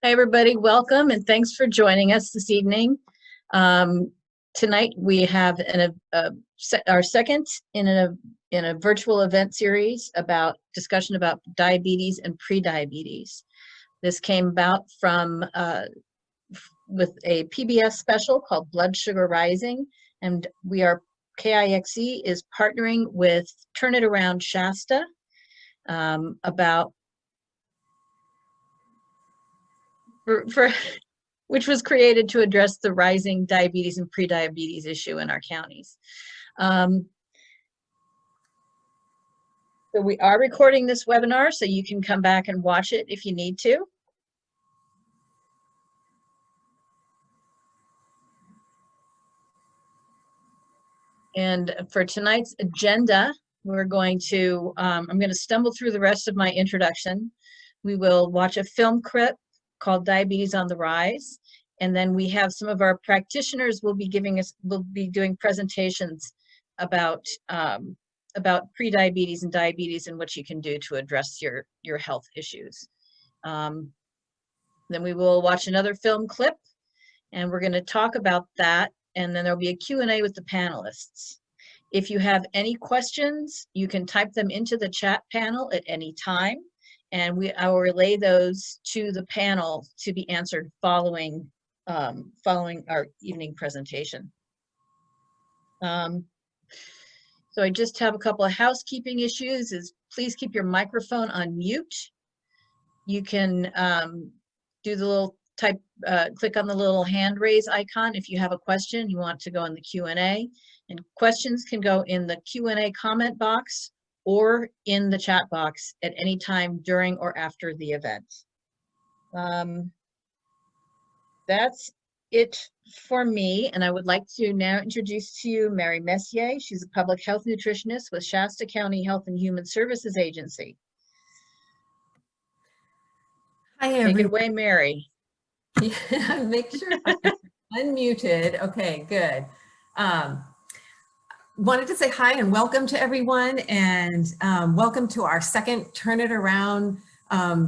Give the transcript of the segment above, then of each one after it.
Hi, everybody. Welcome and thanks for joining us this evening. Tonight we have our second in a virtual event series about discussion about diabetes and prediabetes. This came about from with a PBS special called Blood Sugar Rising, and KIXE is partnering with Turn It Around Shasta which was created to address the rising diabetes and prediabetes issue in our counties. So we are recording this webinar, so you can come back and watch it if you need to. And for tonight's agenda, we're going to, I'm going to stumble through the rest of my introduction. We will watch a film clip called Diabetes on the Rise. And then we have some of our practitioners will be doing presentations about prediabetes and diabetes and what you can do to address your health issues. Then we will watch another film clip and we're going to talk about that. And then there'll be a Q&A with the panelists. If you have any questions, you can type them into the chat panel at any time. And I will relay those to the panel to be answered following our evening presentation. So I just have a couple of housekeeping issues. Please keep your microphone on mute. You can do the little click on the little hand raise icon if you have a question you want to go in the Q&A. And questions can go in the Q&A comment box or in the chat box at any time during or after the event. That's it for me, and I would like to now introduce to you Mary Messier. She's a public health nutritionist with Shasta County Health and Human Services Agency. Hi, everyone. Take it away, Mary. Yeah, make sure I'm unmuted. Okay, good. Wanted to say hi and welcome to everyone, and welcome to our second Turn It Around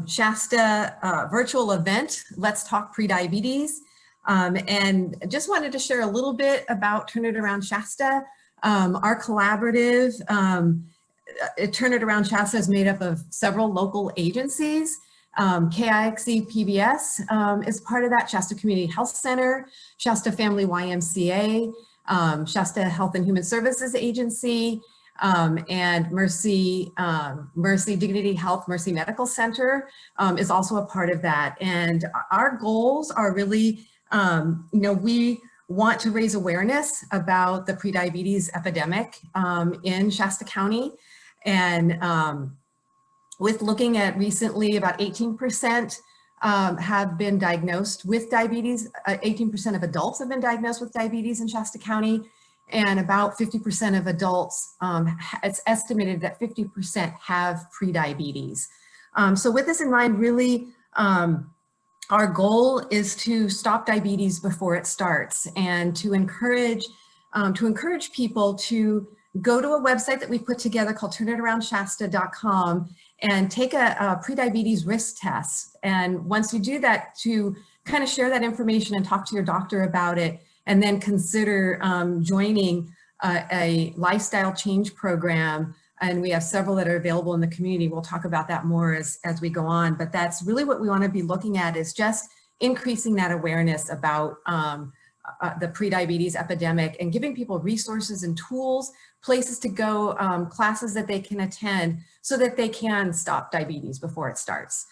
Shasta virtual event, Let's Talk Prediabetes. And just wanted to share a little bit about Turn It Around Shasta. Our collaborative, Turn It Around Shasta is made up of several local agencies. KIXE PBS is part of that, Shasta Community Health Center, Shasta Family YMCA, Shasta Health and Human Services Agency, and Mercy Dignity Health, Mercy Medical Center is also a part of that. And our goals are really, we want to raise awareness about the prediabetes epidemic in Shasta County. And with looking at recently, about 18% have been diagnosed with diabetes. 18% of adults have been diagnosed with diabetes in Shasta County, and about 50% of adults, it's estimated that 50% have prediabetes. So with this in mind, really, our goal is to stop diabetes before it starts, and to encourage people to go to a website that we put together called turnitaroundshasta.com and take a prediabetes risk test. And once you do that, to kind of share that information and talk to your doctor about it, and then consider joining a lifestyle change program. And we have several that are available in the community. We'll talk about that more as we go on, but that's really what we want to be looking at, is just increasing that awareness about the prediabetes epidemic and giving people resources and tools, places to go, classes that they can attend so that they can stop diabetes before it starts.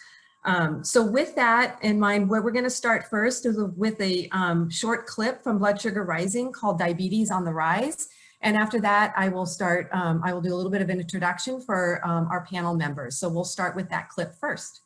So with that in mind, where we're going to start first is with a short clip from Blood Sugar Rising called Diabetes on the Rise. And after that, I will start, I will do a little bit of an introduction for our panel members. So we'll start with that clip first.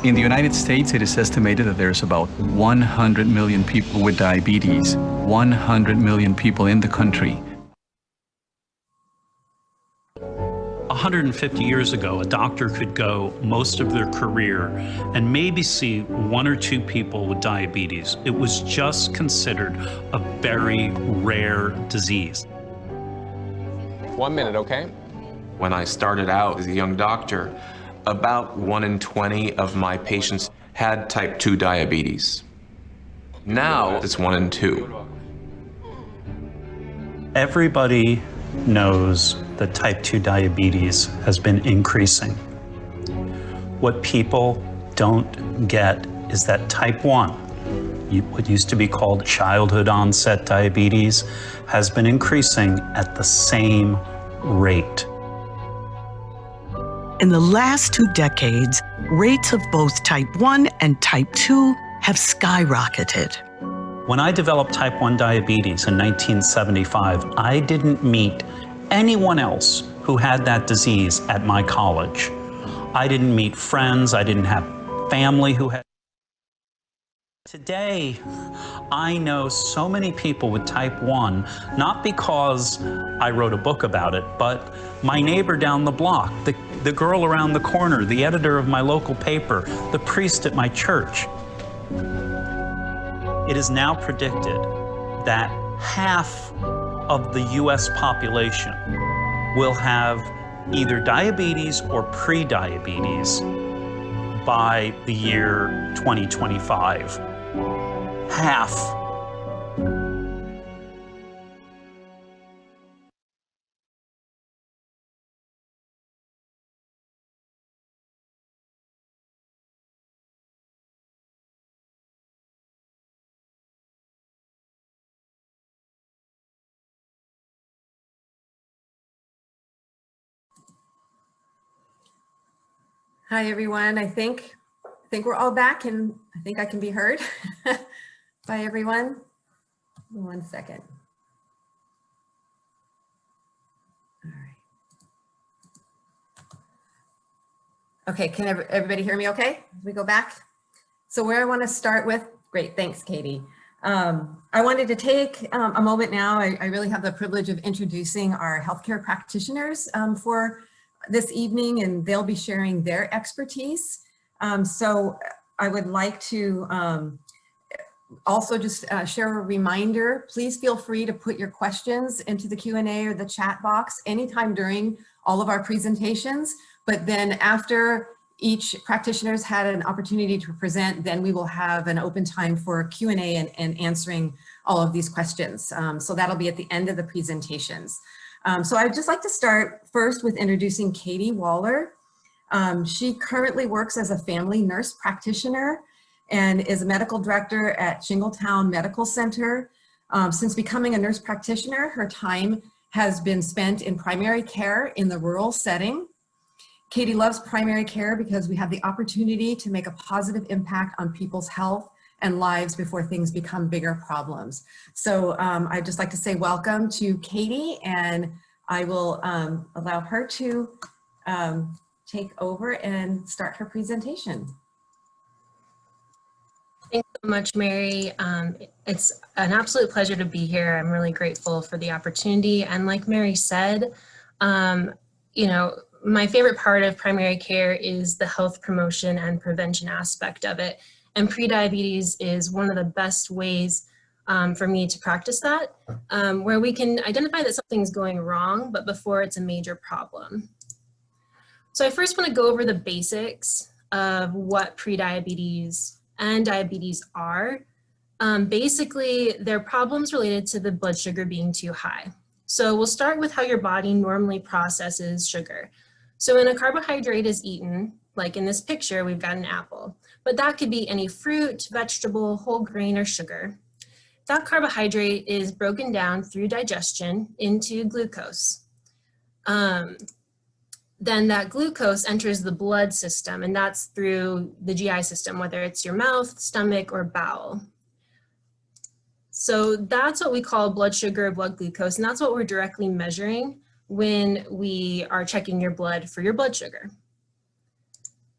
In the United States, it is estimated that there's about 100 million people with diabetes, 100 million people in the country. 150 years ago, a doctor could go most of their career and maybe see 1 or 2 people with diabetes. It was just considered a very rare disease. 1 minute, okay? When I started out as a young doctor, about 1 in 20 of my patients had type 2 diabetes. Now it's 1 in 2. Everybody knows that type 2 diabetes has been increasing. What people don't get is that type 1, what used to be called childhood onset diabetes, has been increasing at the same rate. In the last 2 decades, rates of both type 1 and type 2 have skyrocketed. When I developed type 1 diabetes in 1975, I didn't meet anyone else who had that disease at my college. I didn't meet friends, I didn't have family who had. Today, I know so many people with type 1, not because I wrote a book about it, but my neighbor down the block, the girl around the corner, the editor of my local paper, the priest at my church. It is now predicted that half of the US population will have either diabetes or pre-diabetes by the year 2025. Half. Hi, everyone. I think we're all back, and I think I can be heard. Bye, everyone. 1 second. All right. Okay, can everybody hear me okay? As we go back. So where I want to start with, great, thanks, Katie. I wanted to take a moment now. I really have the privilege of introducing our healthcare practitioners for this evening, and they'll be sharing their expertise. So I would like to also just share a reminder. Please feel free to put your questions into the Q&A or the chat box anytime during all of our presentations. But then after each practitioner's had an opportunity to present, then we will have an open time for Q&A and answering all of these questions. So that'll be at the end of the presentations. So I'd just like to start first with introducing Katie Waller. She currently works as a family nurse practitioner and is a medical director at Shingletown Medical Center. Since becoming a nurse practitioner, her time has been spent in primary care in the rural setting. Katie loves primary care because we have the opportunity to make a positive impact on people's health and lives before things become bigger problems. So I'd just like to say welcome to Katie, and I will allow her to take over and start her presentation. Thanks so much, Mary. It's an absolute pleasure to be here. I'm really grateful for the opportunity. And like Mary said, you know, my favorite part of primary care is the health promotion and prevention aspect of it. And prediabetes is one of the best ways for me to practice that, where we can identify that something's going wrong, but before it's a major problem. So I first want to go over the basics of what prediabetes and diabetes are. Basically, they're problems related to the blood sugar being too high. So we'll start with how your body normally processes sugar. So when a carbohydrate is eaten, like in this picture, we've got an apple, but that could be any fruit, vegetable, whole grain, or sugar. That carbohydrate is broken down through digestion into glucose. Then that glucose enters the blood system, and that's through the GI system, whether it's your mouth, stomach, or bowel. So that's what we call blood sugar, blood glucose, and that's what we're directly measuring when we are checking your blood for your blood sugar.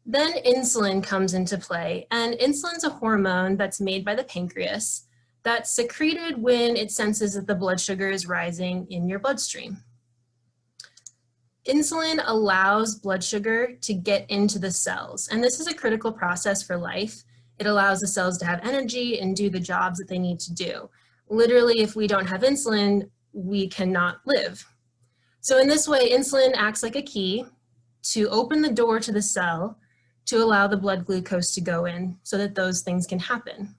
Then insulin comes into play, and insulin's a hormone that's made by the pancreas that's secreted when it senses that the blood sugar is rising in your bloodstream. Insulin allows blood sugar to get into the cells, and this is a critical process for life. It allows the cells to have energy and do the jobs that they need to do. Literally, if we don't have insulin, we cannot live. So in this way, insulin acts like a key to open the door to the cell to allow the blood glucose to go in so that those things can happen.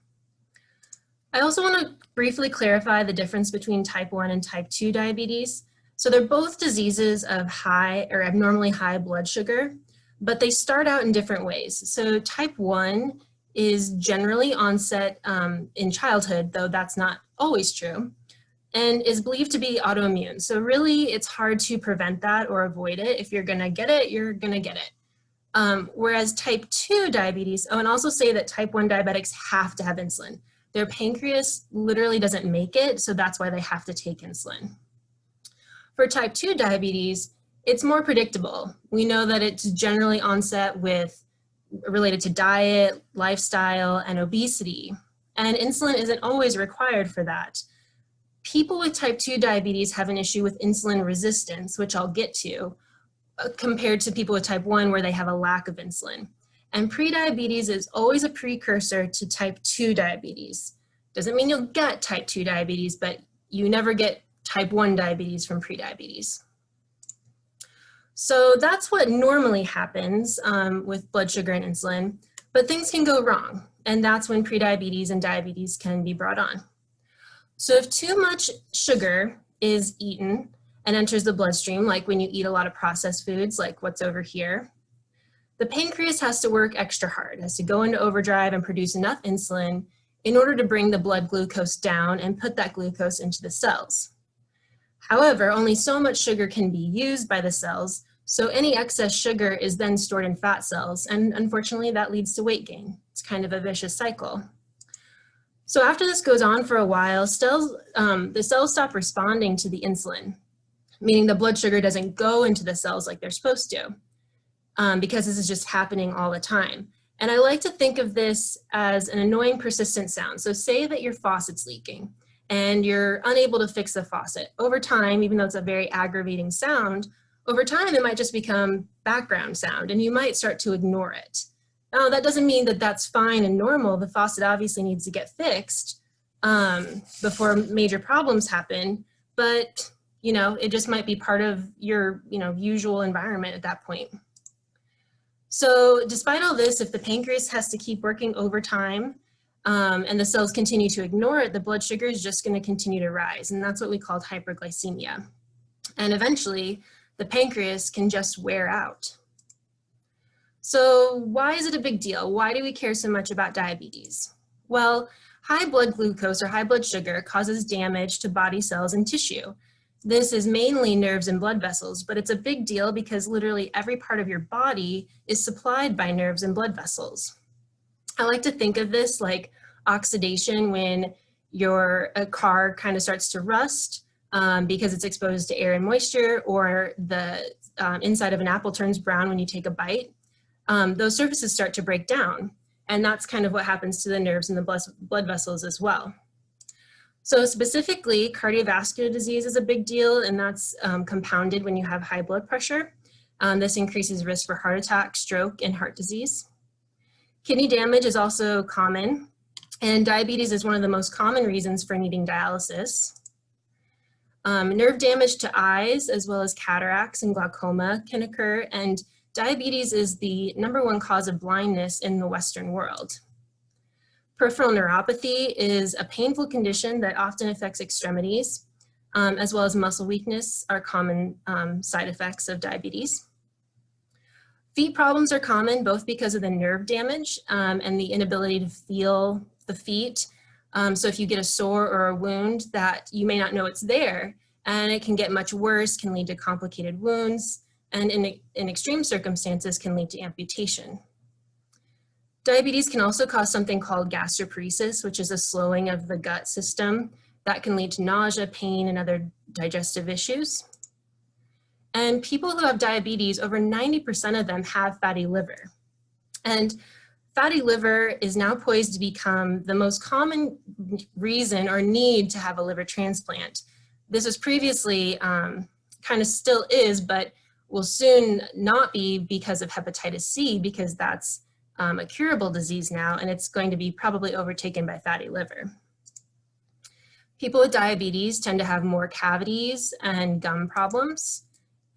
I also want to briefly clarify the difference between type 1 and type 2 diabetes. So they're both diseases of high or abnormally high blood sugar, but they start out in different ways. So type 1 is generally onset in childhood, though that's not always true, and is believed to be autoimmune. So really, it's hard to prevent that or avoid it. If you're gonna get it, you're gonna get it. Whereas type 2 diabetes, and also say that type 1 diabetics have to have insulin. Their pancreas literally doesn't make it, so that's why they have to take insulin. For type 2 diabetes, it's more predictable. We know that it's generally onset related to diet, lifestyle, and obesity. And insulin isn't always required for that. People with type 2 diabetes have an issue with insulin resistance, which I'll get to, compared to people with type 1 where they have a lack of insulin. And prediabetes is always a precursor to type 2 diabetes. Doesn't mean you'll get type 2 diabetes, but you never get type 1 diabetes from prediabetes. So that's what normally happens with blood sugar and insulin, but things can go wrong, and that's when prediabetes and diabetes can be brought on. So if too much sugar is eaten and enters the bloodstream, like when you eat a lot of processed foods, like what's over here, the pancreas has to work extra hard, has to go into overdrive and produce enough insulin in order to bring the blood glucose down and put that glucose into the cells. However, only so much sugar can be used by the cells, so any excess sugar is then stored in fat cells, and unfortunately that leads to weight gain. It's kind of a vicious cycle. So after this goes on for a while, the cells stop responding to the insulin, meaning the blood sugar doesn't go into the cells like they're supposed to, because this is just happening all the time. And I like to think of this as an annoying persistent sound. So say that your faucet's leaking and you're unable to fix the faucet. Over time, even though it's a very aggravating sound, over time it might just become background sound and you might start to ignore it. Now, that doesn't mean that that's fine and normal. The faucet obviously needs to get fixed before major problems happen, but it just might be part of your usual environment at that point. So despite all this, if the pancreas has to keep working overtime and the cells continue to ignore it, the blood sugar is just going to continue to rise, and that's what we call hyperglycemia. And eventually, the pancreas can just wear out. So why is it a big deal? Why do we care so much about diabetes? Well, high blood glucose or high blood sugar causes damage to body cells and tissue. This is mainly nerves and blood vessels, but it's a big deal because literally every part of your body is supplied by nerves and blood vessels. I like to think of this like oxidation when a car kind of starts to rust because it's exposed to air and moisture, or the inside of an apple turns brown when you take a bite. Those surfaces start to break down, and that's kind of what happens to the nerves and the blood vessels as well. So specifically, cardiovascular disease is a big deal, and that's compounded when you have high blood pressure. This increases risk for heart attack, stroke, and heart disease. Kidney damage is also common, and diabetes is one of the most common reasons for needing dialysis. Nerve damage to eyes, as well as cataracts and glaucoma, can occur, and diabetes is the #1 cause of blindness in the Western world. Peripheral neuropathy is a painful condition that often affects extremities, as well as muscle weakness are common side effects of diabetes. Feet problems are common both because of the nerve damage and the inability to feel the feet. So if you get a sore or a wound, that you may not know it's there, and it can get much worse, can lead to complicated wounds, and in extreme circumstances can lead to amputation. Diabetes can also cause something called gastroparesis, which is a slowing of the gut system that can lead to nausea, pain, and other digestive issues. And people who have diabetes, over 90% of them have fatty liver. And fatty liver is now poised to become the most common reason or need to have a liver transplant. This was previously, kind of still is, but will soon not be because of hepatitis C, because that's a curable disease now, and it's going to be probably overtaken by fatty liver. People with diabetes tend to have more cavities and gum problems,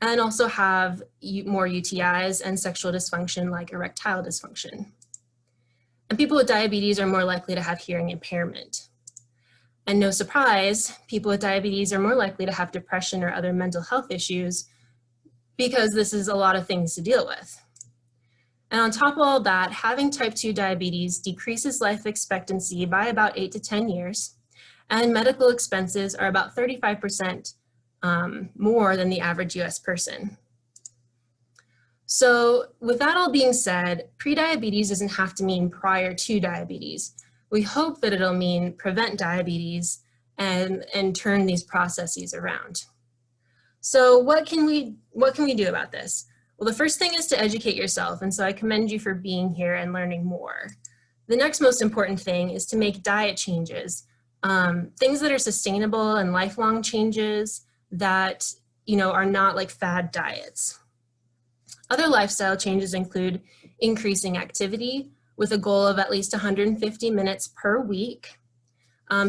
and also have more UTIs and sexual dysfunction like erectile dysfunction. And people with diabetes are more likely to have hearing impairment. And no surprise, people with diabetes are more likely to have depression or other mental health issues, because this is a lot of things to deal with. And on top of all that, having type 2 diabetes decreases life expectancy by about 8 to 10 years, and medical expenses are about 35% more than the average US person. So with that all being said, prediabetes doesn't have to mean prior to diabetes. We hope that it'll mean prevent diabetes and turn these processes around. So what can we do about this? Well, the first thing is to educate yourself, and so I commend you for being here and learning more. The next most important thing is to make diet changes, things that are sustainable and lifelong changes that are not like fad diets. Other lifestyle changes include increasing activity with a goal of at least 150 minutes per week.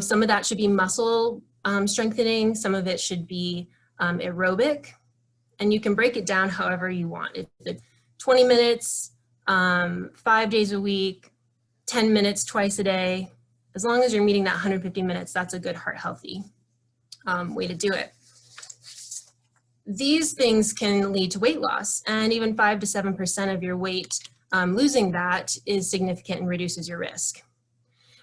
Some of that should be muscle strengthening, some of it should be aerobic, and you can break it down however you want. It's 20 minutes, 5 days a week, 10 minutes twice a day. As long as you're meeting that 150 minutes, that's a good heart healthy way to do it. These things can lead to weight loss, and even 5 to 7% of your weight, losing that is significant and reduces your risk.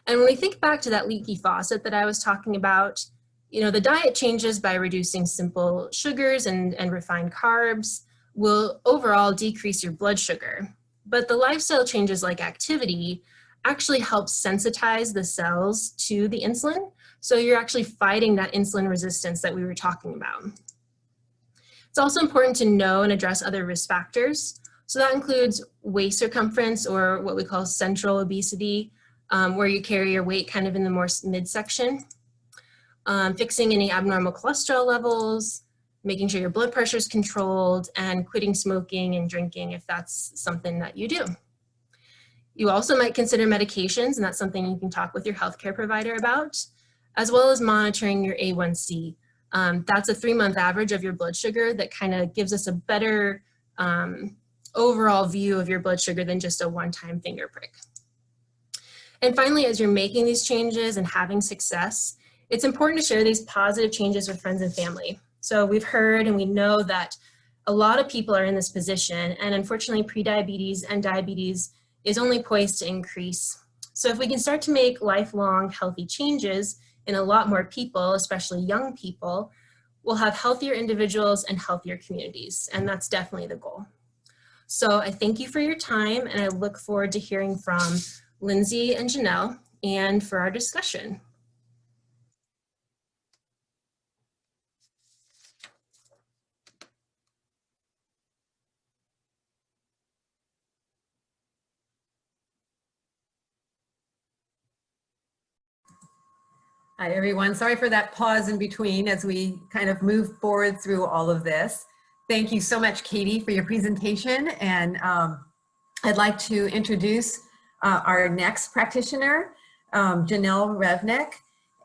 And when we think back to that leaky faucet that I was talking about, the diet changes by reducing simple sugars and refined carbs will overall decrease your blood sugar. But the lifestyle changes like activity actually help sensitize the cells to the insulin. So you're actually fighting that insulin resistance that we were talking about. It's also important to know and address other risk factors. So that includes waist circumference, or what we call central obesity, where you carry your weight kind of in the more midsection. Fixing any abnormal cholesterol levels, making sure your blood pressure is controlled, and quitting smoking and drinking if that's something that you do. You also might consider medications, and that's something you can talk with your healthcare provider about, as well as monitoring your A1C. That's a 3-month average of your blood sugar that kind of gives us a better overall view of your blood sugar than just a one-time finger prick. And finally, as you're making these changes and having success, it's important to share these positive changes with friends and family. So we've heard and we know that a lot of people are in this position, and unfortunately prediabetes and diabetes is only poised to increase. So if we can start to make lifelong healthy changes in a lot more people, especially young people, we'll have healthier individuals and healthier communities, and that's definitely the goal. So I thank you for your time, and I look forward to hearing from Lindsay and Janelle and for our discussion. Hi, everyone. Sorry for that pause in between as we kind of move forward through all of this. Thank you so much, Katie, for your presentation. And I'd like to introduce our next practitioner, Janelle Revnick.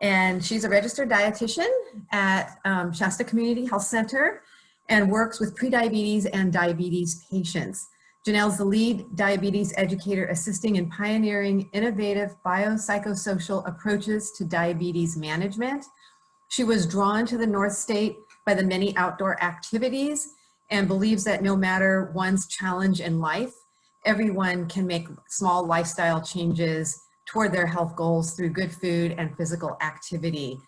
And she's a registered dietitian at Shasta Community Health Center and works with prediabetes and diabetes patients. Janelle's the lead diabetes educator assisting in pioneering innovative biopsychosocial approaches to diabetes management. She was drawn to the North State by the many outdoor activities and believes that no matter one's challenge in life, everyone can make small lifestyle changes toward their health goals through good food and physical activity.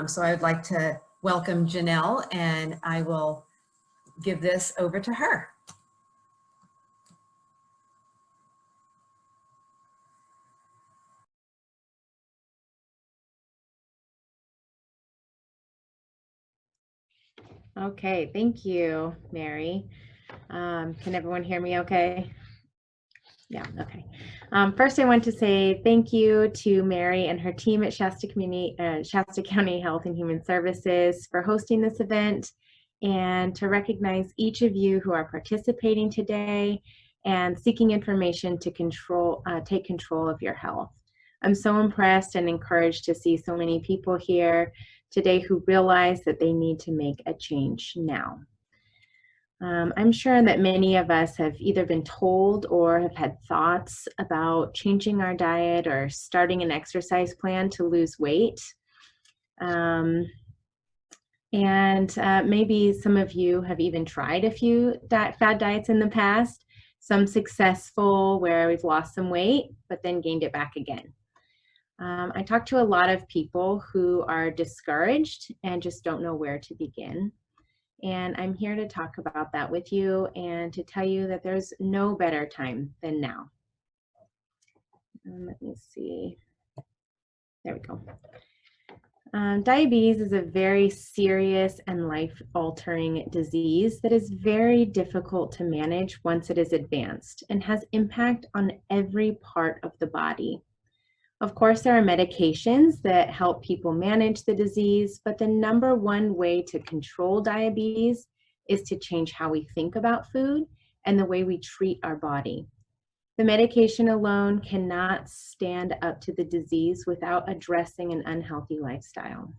So I would like to welcome Janelle, and I will give this over to her. Okay, thank you, Mary. Can everyone hear me okay? Yeah, okay. First, I want to say thank you to Mary and her team at Shasta County Health and Human Services for hosting this event, and to recognize each of you who are participating today and seeking information to take control of your health. I'm so impressed and encouraged to see so many people here today who realize that they need to make a change now. I'm sure that many of us have either been told or have had thoughts about changing our diet or starting an exercise plan to lose weight. Maybe some of you have even tried a few fad diets in the past, some successful where we've lost some weight, but then gained it back again. I talk to a lot of people who are discouraged and just don't know where to begin. And I'm here to talk about that with you and to tell you that there's no better time than now. Let me see. There we go. Diabetes is a very serious and life-altering disease that is very difficult to manage once it is advanced and has impact on every part of the body. Of course, there are medications that help people manage the disease, but the number one way to control diabetes is to change how we think about food and the way we treat our body. The medication alone cannot stand up to the disease without addressing an unhealthy lifestyle.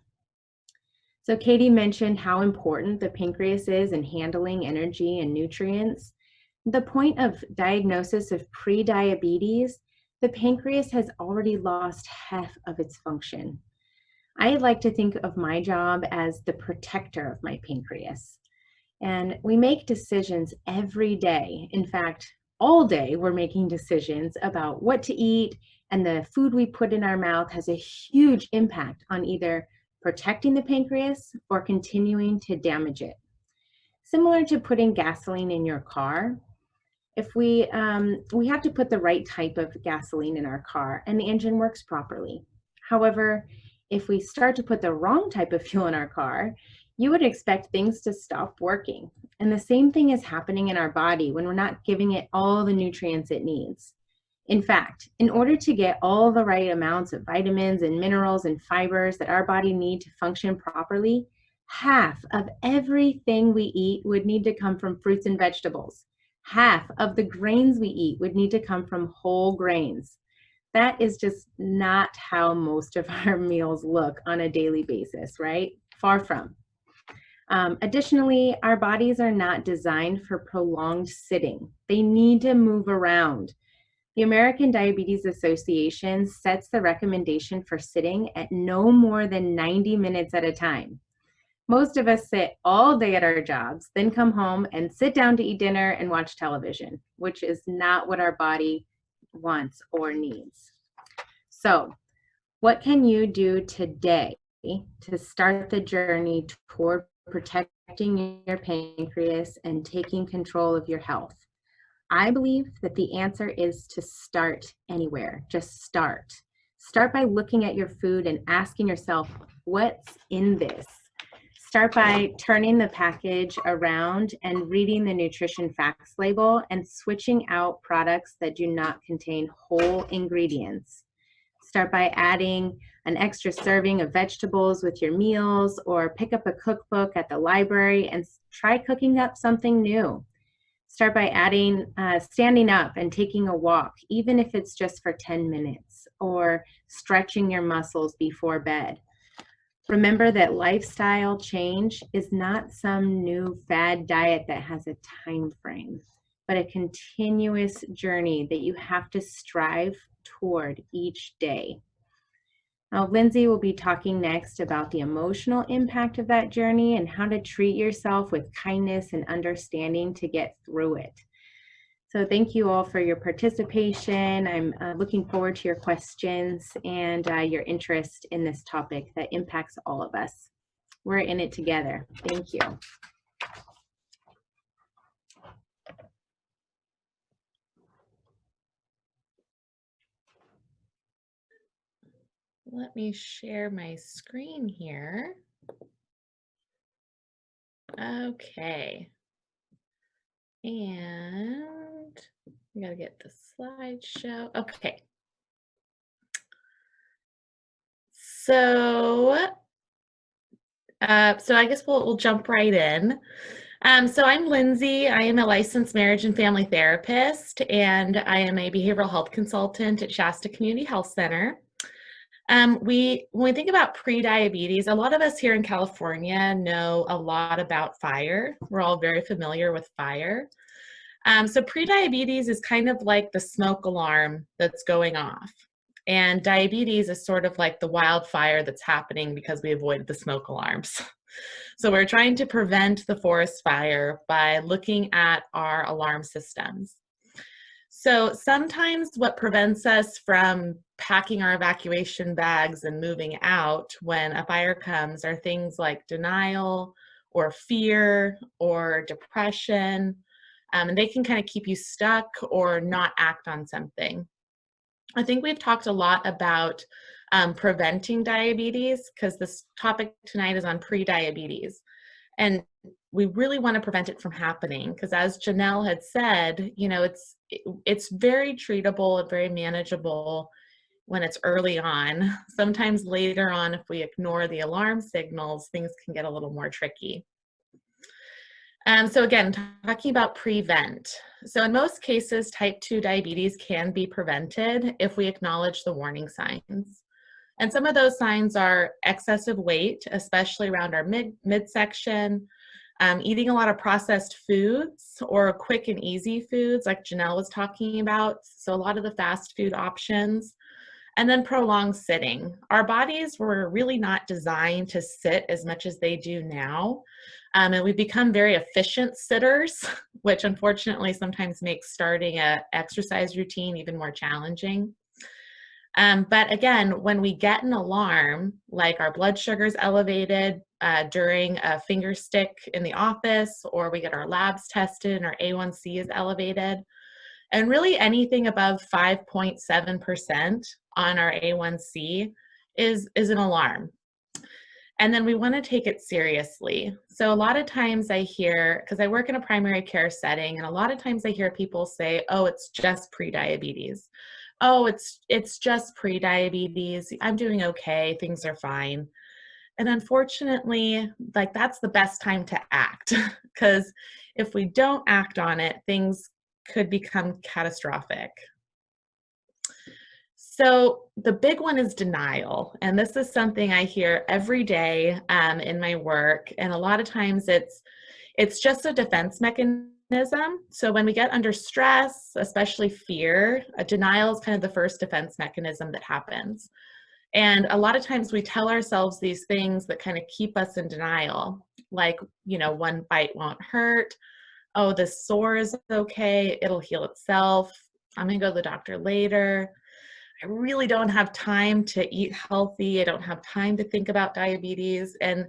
So Katie mentioned how important the pancreas is in handling energy and nutrients. The point of diagnosis of prediabetes, the pancreas has already lost half of its function. I like to think of my job as the protector of my pancreas. And we make decisions every day. In fact, all day we're making decisions about what to eat, and the food we put in our mouth has a huge impact on either protecting the pancreas or continuing to damage it. Similar to putting gasoline in your car, if we have to put the right type of gasoline in our car and the engine works properly. However, if we start to put the wrong type of fuel in our car, you would expect things to stop working. And the same thing is happening in our body when we're not giving it all the nutrients it needs. In fact, in order to get all the right amounts of vitamins and minerals and fibers that our body need to function properly, half of everything we eat would need to come from fruits and vegetables. Half of the grains we eat would need to come from whole grains. That is just not how most of our meals look on a daily basis, right? Far from. Additionally, our bodies are not designed for prolonged sitting. They need to move around. The American Diabetes Association sets the recommendation for sitting at no more than 90 minutes at a time. Most of us sit all day at our jobs, then come home and sit down to eat dinner and watch television, which is not what our body wants or needs. So, what can you do today to start the journey toward protecting your pancreas and taking control of your health? I believe that the answer is to start anywhere. Just start. Start by looking at your food and asking yourself, what's in this? Start by turning the package around and reading the nutrition facts label and switching out products that do not contain whole ingredients. Start by adding an extra serving of vegetables with your meals, or pick up a cookbook at the library and try cooking up something new. Start by standing up and taking a walk, even if it's just for 10 minutes, or stretching your muscles before bed. Remember that lifestyle change is not some new fad diet that has a time frame, but a continuous journey that you have to strive toward each day. Now, Lindsay will be talking next about the emotional impact of that journey and how to treat yourself with kindness and understanding to get through it. So thank you all for your participation. I'm looking forward to your questions and your interest in this topic that impacts all of us. We're in it together. Thank you. Let me share my screen here. Okay. And we gotta get the slideshow. Okay. So So I guess we'll jump right in. So I'm Lindsay. I am a licensed marriage and family therapist, and I am a behavioral health consultant at Shasta Community Health Center. When we think about prediabetes, a lot of us here in California know a lot about fire. We're all very familiar with fire. So prediabetes is kind of like the smoke alarm that's going off. And diabetes is sort of like the wildfire that's happening because we avoided the smoke alarms. So we're trying to prevent the forest fire by looking at our alarm systems. So sometimes what prevents us from packing our evacuation bags and moving out when a fire comes are things like denial or fear or depression. And they can kind of keep you stuck or not act on something. I think we've talked a lot about preventing diabetes because this topic tonight is on prediabetes. And we really want to prevent it from happening because, as Janelle had said, you know, it's very treatable and very manageable when it's early on. Sometimes later on, if we ignore the alarm signals, things can get a little more tricky. So again, talking about prevent. So in most cases, type 2 diabetes can be prevented if we acknowledge the warning signs. And some of those signs are excessive weight, especially around our midsection, eating a lot of processed foods or quick and easy foods like Janelle was talking about. So a lot of the fast food options. And then prolonged sitting. Our bodies were really not designed to sit as much as they do now. And we've become very efficient sitters, which unfortunately sometimes makes starting an exercise routine even more challenging. But again, when we get an alarm, like our blood sugar's elevated during a finger stick in the office, or we get our labs tested and our A1C is elevated, and really anything above 5.7% on our A1C is an alarm. And then we want to take it seriously. So a lot of times I hear, because I work in a primary care setting, and a lot of times I hear people say, oh, it's just prediabetes. Oh, it's just prediabetes. I'm doing okay. Things are fine. And unfortunately, like that's the best time to act because if we don't act on it, things could become catastrophic. So the big one is denial. And this is something I hear every day in my work. And a lot of times it's just a defense mechanism. So when we get under stress, especially fear, denial is kind of the first defense mechanism that happens. And a lot of times we tell ourselves these things that kind of keep us in denial, like, you know, one bite won't hurt. Oh, this sore is okay. It'll heal itself. I'm going to go to the doctor later. I really don't have time to eat healthy. I don't have time to think about diabetes. And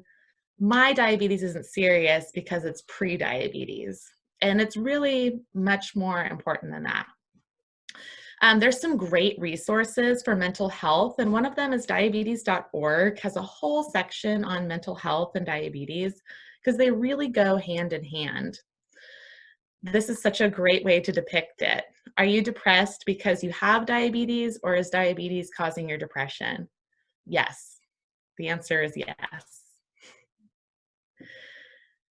my diabetes isn't serious because it's pre-diabetes. And it's really much more important than that. There's some great resources for mental health, and one of them is diabetes.org, has a whole section on mental health and diabetes because they really go hand in hand. This is such a great way to depict it. Are you depressed because you have diabetes, or is diabetes causing your depression? Yes. The answer is yes.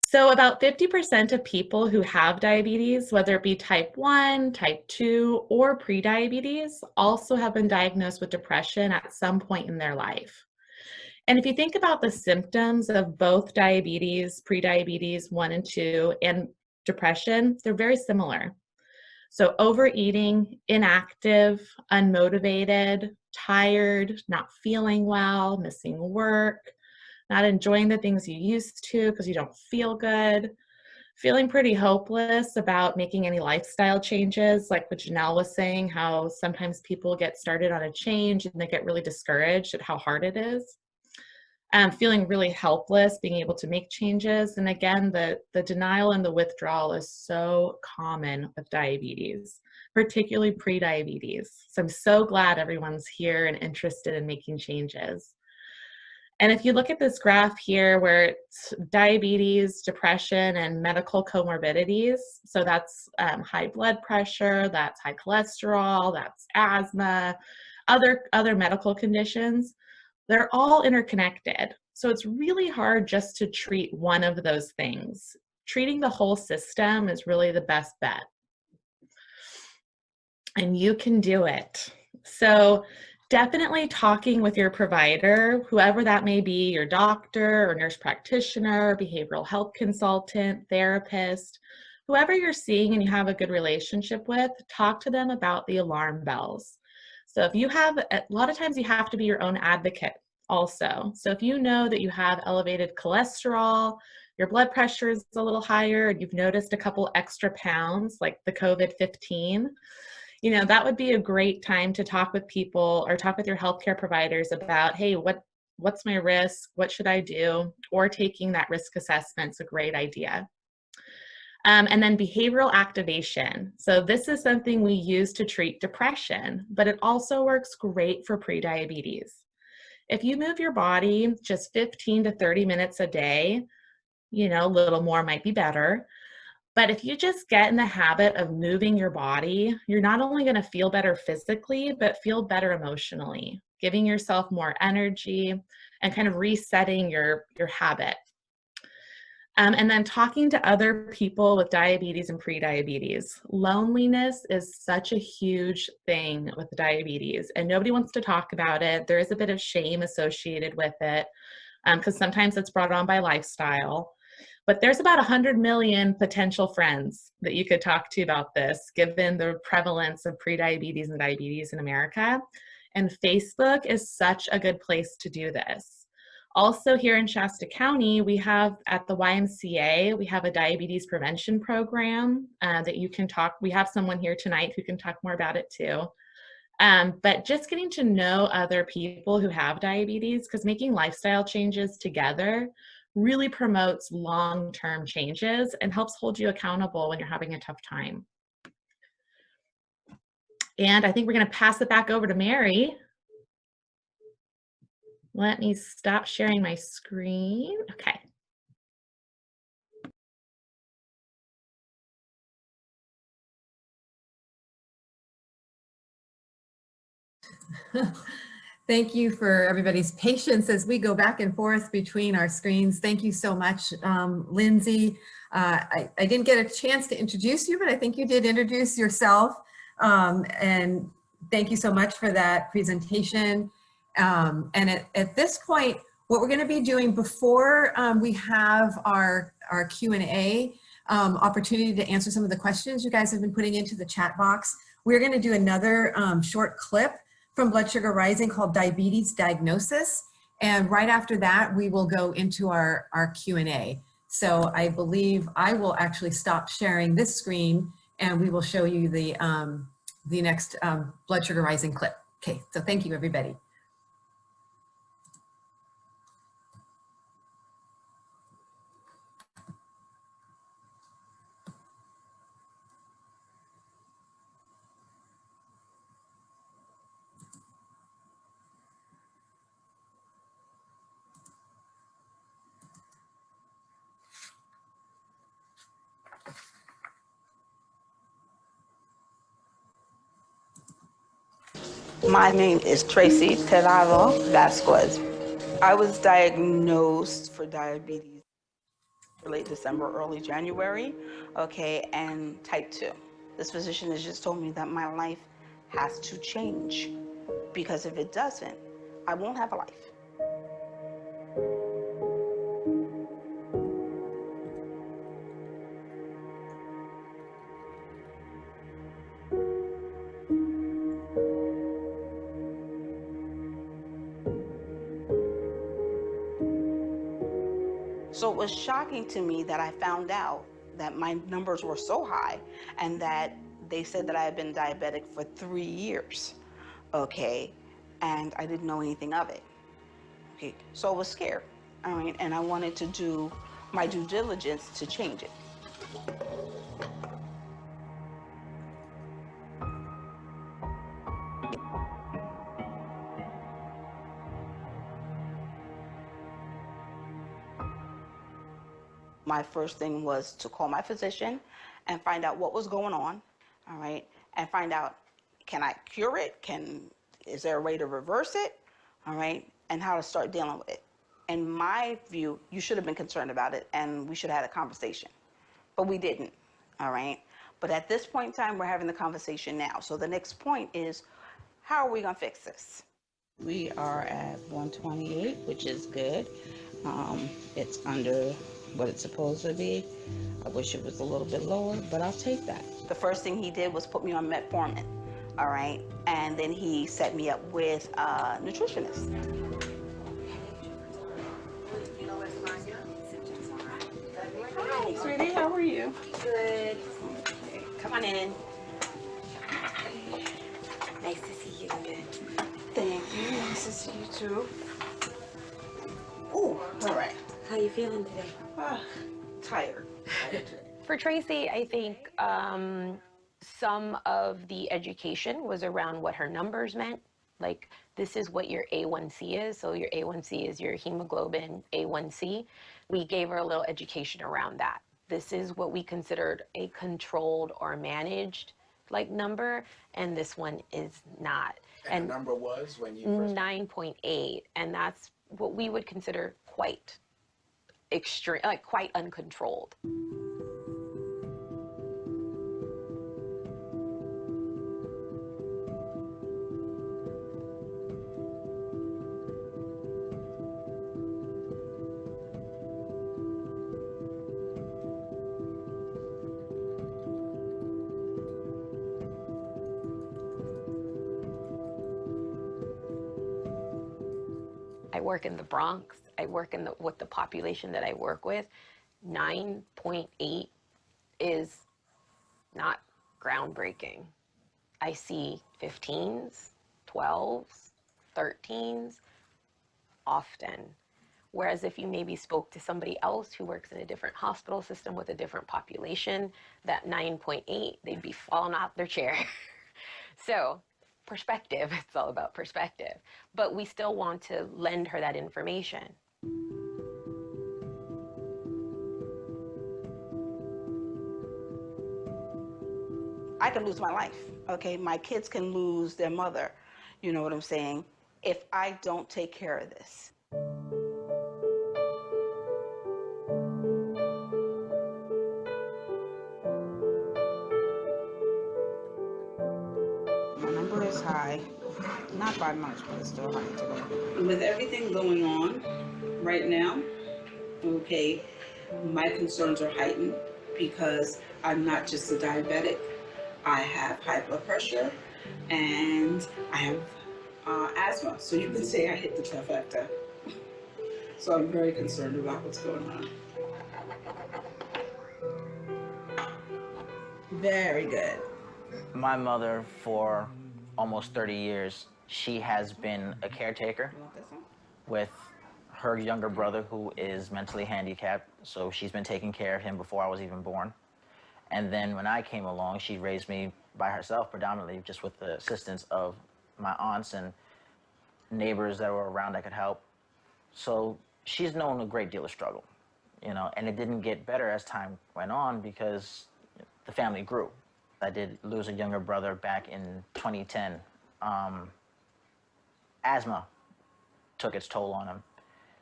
So about 50% of people who have diabetes, whether it be type 1, type 2, or prediabetes, also have been diagnosed with depression at some point in their life. And if you think about the symptoms of both diabetes, prediabetes 1 and 2, and depression, they're very similar. So overeating, inactive, unmotivated, tired, not feeling well, missing work, not enjoying the things you used to because you don't feel good, feeling pretty hopeless about making any lifestyle changes, like what Janelle was saying, how sometimes people get started on a change and they get really discouraged at how hard it is. Feeling really helpless, being able to make changes. And again, the denial and the withdrawal is so common with diabetes, particularly pre-diabetes. So I'm so glad everyone's here and interested in making changes. And if you look at this graph here where it's diabetes, depression, and medical comorbidities, so that's high blood pressure, that's high cholesterol, that's asthma, other medical conditions, they're all interconnected. So it's really hard just to treat one of those things. Treating the whole system is really the best bet. And you can do it. So definitely talking with your provider, whoever that may be, your doctor or nurse practitioner, behavioral health consultant, therapist, whoever you're seeing and you have a good relationship with, talk to them about the alarm bells. So if you have, a lot of times you have to be your own advocate also. So if you know that you have elevated cholesterol, your blood pressure is a little higher, and you've noticed a couple extra pounds, like the COVID-15, you know, that would be a great time to talk with people or talk with your healthcare providers about, hey, what's my risk? What should I do? Or taking that risk assessment is a great idea. And then behavioral activation. So this is something we use to treat depression, but it also works great for prediabetes. If you move your body just 15 to 30 minutes a day, you know, a little more might be better. But if you just get in the habit of moving your body, you're not only going to feel better physically, but feel better emotionally, giving yourself more energy and kind of resetting your habit. And then talking to other people with diabetes and prediabetes. Loneliness is such a huge thing with diabetes, and nobody wants to talk about it. There is a bit of shame associated with it because sometimes it's brought on by lifestyle. But there's about 100 million potential friends that you could talk to about this, given the prevalence of prediabetes and diabetes in America. And Facebook is such a good place to do this. Also here in Shasta County, we have at the YMCA, we have a diabetes prevention program that you can talk. We have someone here tonight who can talk more about it too. But just getting to know other people who have diabetes, because making lifestyle changes together really promotes long-term changes and helps hold you accountable when you're having a tough time. And I think we're going to pass it back over to Mary. Let me stop sharing my screen. Okay. Thank you for everybody's patience as we go back and forth between our screens. Thank you so much, Lindsay. I didn't get a chance to introduce you, but I think you did introduce yourself. And thank you so much for that presentation. And at this point, what we're going to be doing before we have our Q&A opportunity to answer some of the questions you guys have been putting into the chat box, we're going to do another short clip from Blood Sugar Rising called Diabetes Diagnosis. And right after that, we will go into our Q&A. So I believe I will actually stop sharing this screen and we will show you the next Blood Sugar Rising clip. Okay, so thank you, everybody. My name is Tracy Terraro Vasquez. I was diagnosed for diabetes late December, early January, okay, and type 2. This physician has just told me that my life has to change because if it doesn't, I won't have a life. So it was shocking to me that I found out that my numbers were so high and that they said that I had been diabetic for 3 years, okay, and I didn't know anything of it. Okay, so I was scared, all right, and I wanted to do my due diligence to change it. My first thing was to call my physician and find out what was going on, all right, and find out, can I cure it? Is there a way to reverse it, all right, and how to start dealing with it. in my view, you should have been concerned about it and we should have had a conversation. But we didn't, all right? But at this point in time, we're having the conversation now. So the next point is, how are we gonna fix this? We are at 128, which is good. It's under what it's supposed to be. I wish it was a little bit lower, but I'll take that. The first thing he did was put me on metformin, all right? And then he set me up with a nutritionist. Hi, sweetie, how are you? Good. Okay, come on in. Nice to see you again. Thank you. Nice to see you too. Oh, all right. How you feeling today? Tired. For Tracy, I think some of the education was around what her numbers meant. Like, this is what your A1C is. So your A1C is your hemoglobin A1C. We gave her a little education around that. This is what we considered a controlled or managed like number, and this one is not. And the number was when you first... 9.8, and that's what we would consider quite extreme, like quite uncontrolled. I work in the Bronx. I work in with the population that I work with. 9.8 is not groundbreaking. I see 15s, 12s, 13s often. Whereas if you maybe spoke to somebody else who works in a different hospital system with a different population, that 9.8, they'd be falling off their chair. So perspective, it's all about perspective. But we still want to lend her that information. I can lose my life, okay? My kids can lose their mother, you know what I'm saying, if I don't take care of this. My number is high, not by much, but it's still high today. With everything going on right now, okay, my concerns are heightened because I'm not just a diabetic. I have high blood pressure and I have asthma. So you could say I hit the trifecta. So I'm very concerned about what's going on. Very good. My mother, for almost 30 years, she has been a caretaker with her younger brother who is mentally handicapped. So she's been taking care of him before I was even born. And then when I came along, she raised me by herself, predominantly just with the assistance of my aunts and neighbors that were around that could help. So she's known a great deal of struggle, you know, and it didn't get better as time went on because the family grew. I did lose a younger brother back in 2010. Asthma took its toll on him.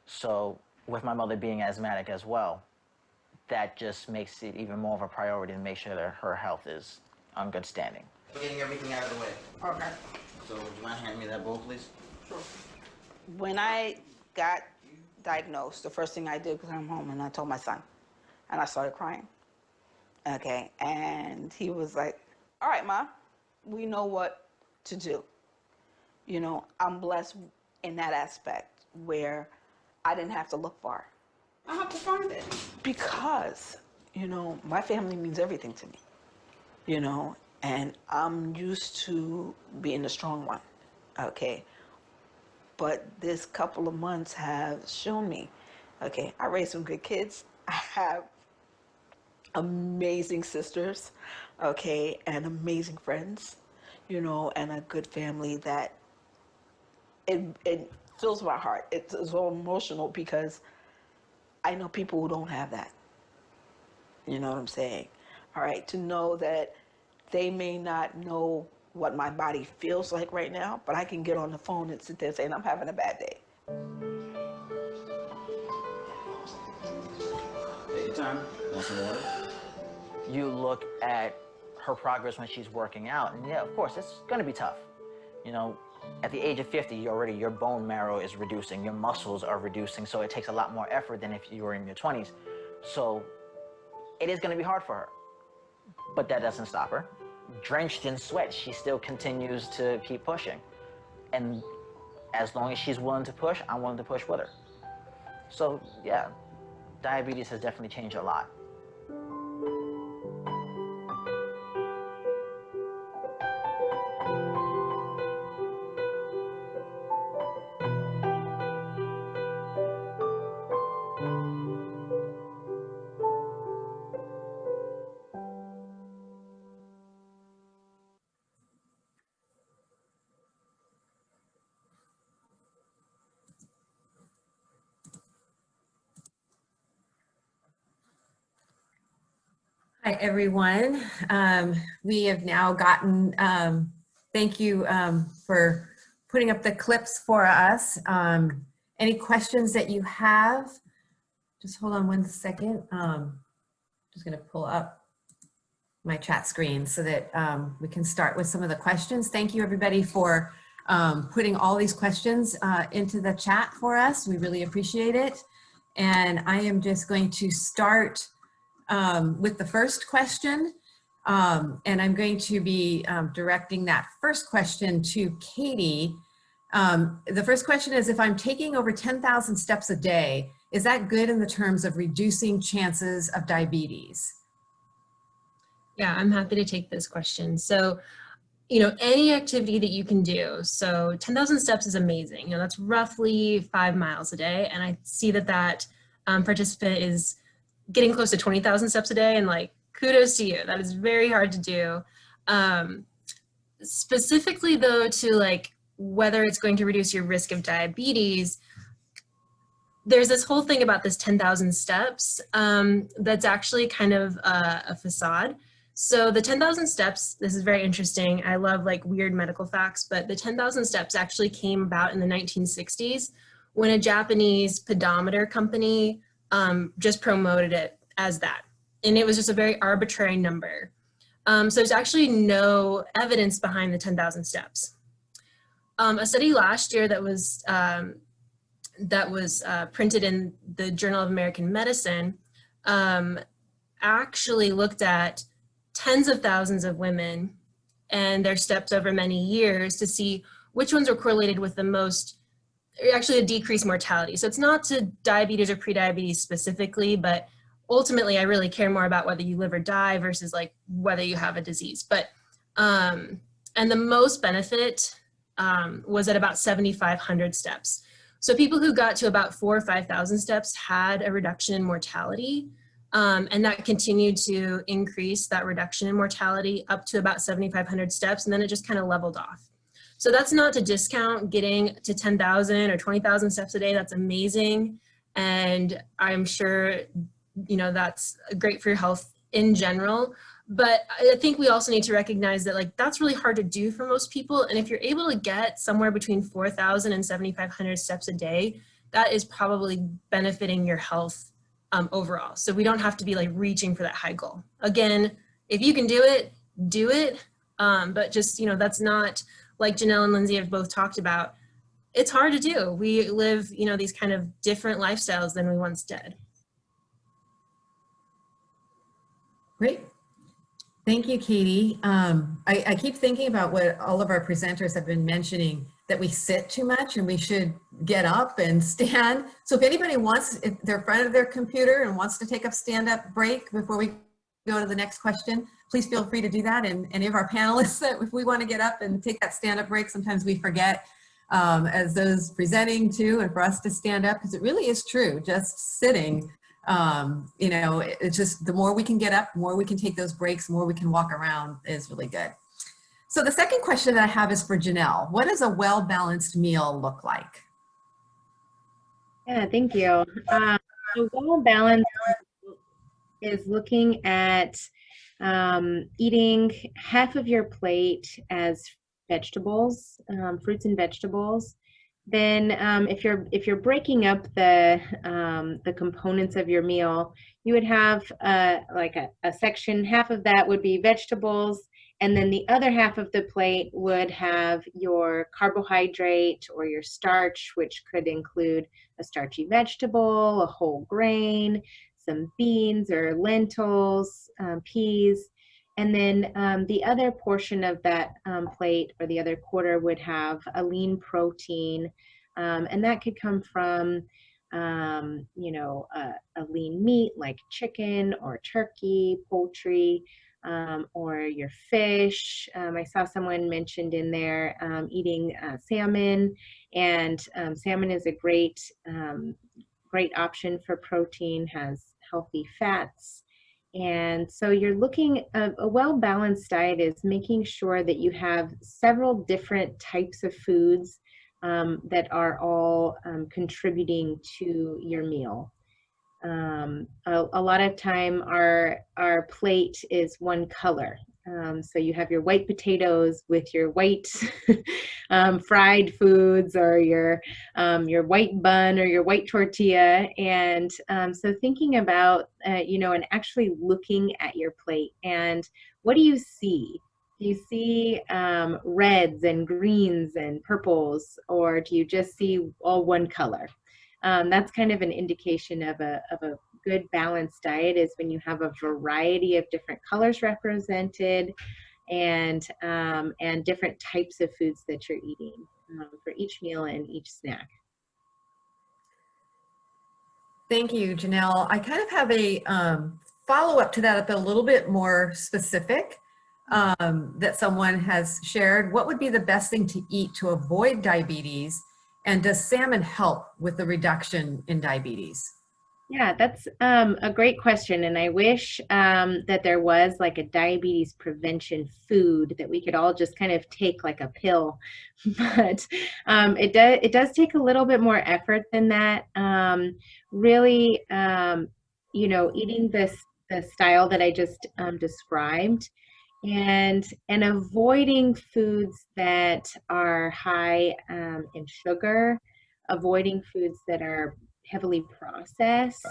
So with my mother being asthmatic as well, that just makes it even more of a priority to make sure that her health is on good standing. We're getting everything out of the way. Okay. So would you mind handing me that bowl, please? Sure. When I got diagnosed, the first thing I did was come home and I told my son, and I started crying. Okay, and he was like, all right, Ma, we know what to do. You know, I'm blessed in that aspect where I didn't have to look far. I have to find it. Because, you know, my family means everything to me, you know, and I'm used to being the strong one, okay? But this couple of months have shown me, okay, I raised some good kids. I have amazing sisters, okay, and amazing friends, you know, and a good family that it fills my heart. It's so emotional because I know people who don't have that. You know what I'm saying? All right, to know that they may not know what my body feels like right now, but I can get on the phone and sit there saying, I'm having a bad day. time. Want some water? You look at her progress when she's working out, and yeah, of course, it's gonna be tough. You know, at the age of 50, your bone marrow is reducing, your muscles are reducing, so it takes a lot more effort than if you were in your 20s. So it is gonna be hard for her, but that doesn't stop her. Drenched in sweat, she still continues to keep pushing. And as long as she's willing to push, I'm willing to push with her. So yeah, diabetes has definitely changed a lot. Hi, everyone. We have now gotten, thank you for putting up the clips for us. Any questions that you have? Just hold on one second. Just gonna pull up my chat screen so that we can start with some of the questions. Thank you, everybody, for putting all these questions into the chat for us. We really appreciate it. And I am just going to start with the first question. And I'm going to be directing that first question to Katie. The first question is, if I'm taking over 10,000 steps a day, is that good in the terms of reducing chances of diabetes? Yeah, I'm happy to take this question. So, you know, any activity that you can do. So 10,000 steps is amazing. You know, that's roughly 5 miles a day. And I see that that participant is getting close to 20,000 steps a day, and like, kudos to you. That is very hard to do. Specifically though, to like whether it's going to reduce your risk of diabetes, there's this whole thing about this 10,000 steps that's actually kind of a facade. So the 10,000 steps, this is very interesting. I love like weird medical facts, but the 10,000 steps actually came about in the 1960s when a Japanese pedometer company just promoted it as that. And it was just a very arbitrary number. So there's actually no evidence behind the 10,000 steps. A study last year that was printed in the Journal of American Medicine actually looked at tens of thousands of women and their steps over many years to see which ones were correlated with the most, actually a decreased mortality. So it's not to diabetes or prediabetes specifically, but ultimately I really care more about whether you live or die versus like whether you have a disease. But, and the most benefit was at about 7,500 steps. So people who got to about 4,000 or 5,000 steps had a reduction in mortality. And that continued to increase that reduction in mortality up to about 7,500 steps. And then it just kind of leveled off. So that's not to discount getting to 10,000 or 20,000 steps a day. That's amazing. And I'm sure, you know, that's great for your health in general. But I think we also need to recognize that like that's really hard to do for most people. And if you're able to get somewhere between 4,000 and 7,500 steps a day, that is probably benefiting your health overall. So we don't have to be like reaching for that high goal. Again, if you can do it, do it. But just, you know, that's not, like Janelle and Lindsay have both talked about, it's hard to do. We live, you know, these kind of different lifestyles than we once did. Great. Thank you, Katie. I keep thinking about what all of our presenters have been mentioning, that we sit too much and we should get up and stand. So if anybody wants, if they're in front of their computer and wants to take a stand-up break before we go to the next question, please feel free to do that. And any of our panelists, if we want to get up and take that stand-up break, sometimes we forget as those presenting too, and for us to stand up, because it really is true, just sitting, you know, it's just the more we can get up, the more we can take those breaks, the more we can walk around is really good. So the second question that I have is for Janelle. What does a well-balanced meal look like? Yeah, thank you. A well-balanced is looking at eating half of your plate as vegetables, fruits and vegetables, Then if you're breaking up the components of your meal, you would have like a section, half of that would be vegetables, and then the other half of the plate would have your carbohydrate or your starch, which could include a starchy vegetable, a whole grain, some beans or lentils, peas. And then the other portion of that plate, or the other quarter, would have a lean protein. And that could come from, you know, a lean meat like chicken or turkey, poultry, or your fish. I saw someone mentioned in there eating salmon, and salmon is a great option for protein, has healthy fats. And so you're looking at a well-balanced diet is making sure that you have several different types of foods that are all contributing to your meal. A lot of time our plate is one color. So you have your white potatoes with your white fried foods, or your white bun or your white tortilla. And so thinking about, you know, and actually looking at your plate, and what do you see? Do you see reds and greens and purples, or do you just see all one color? That's kind of an indication of a good balanced diet, is when you have a variety of different colors represented, and different types of foods that you're eating for each meal and each snack. Thank you, Janelle. I kind of have a follow-up to that, a little bit more specific, that someone has shared. What would be the best thing to eat to avoid diabetes? And does salmon help with the reduction in diabetes? Yeah, that's a great question. And I wish that there was like a diabetes prevention food that we could all just kind of take like a pill. But it does take a little bit more effort than that. Really, you know, eating the style that I just described, and avoiding foods that are high in sugar, avoiding foods that are heavily processed,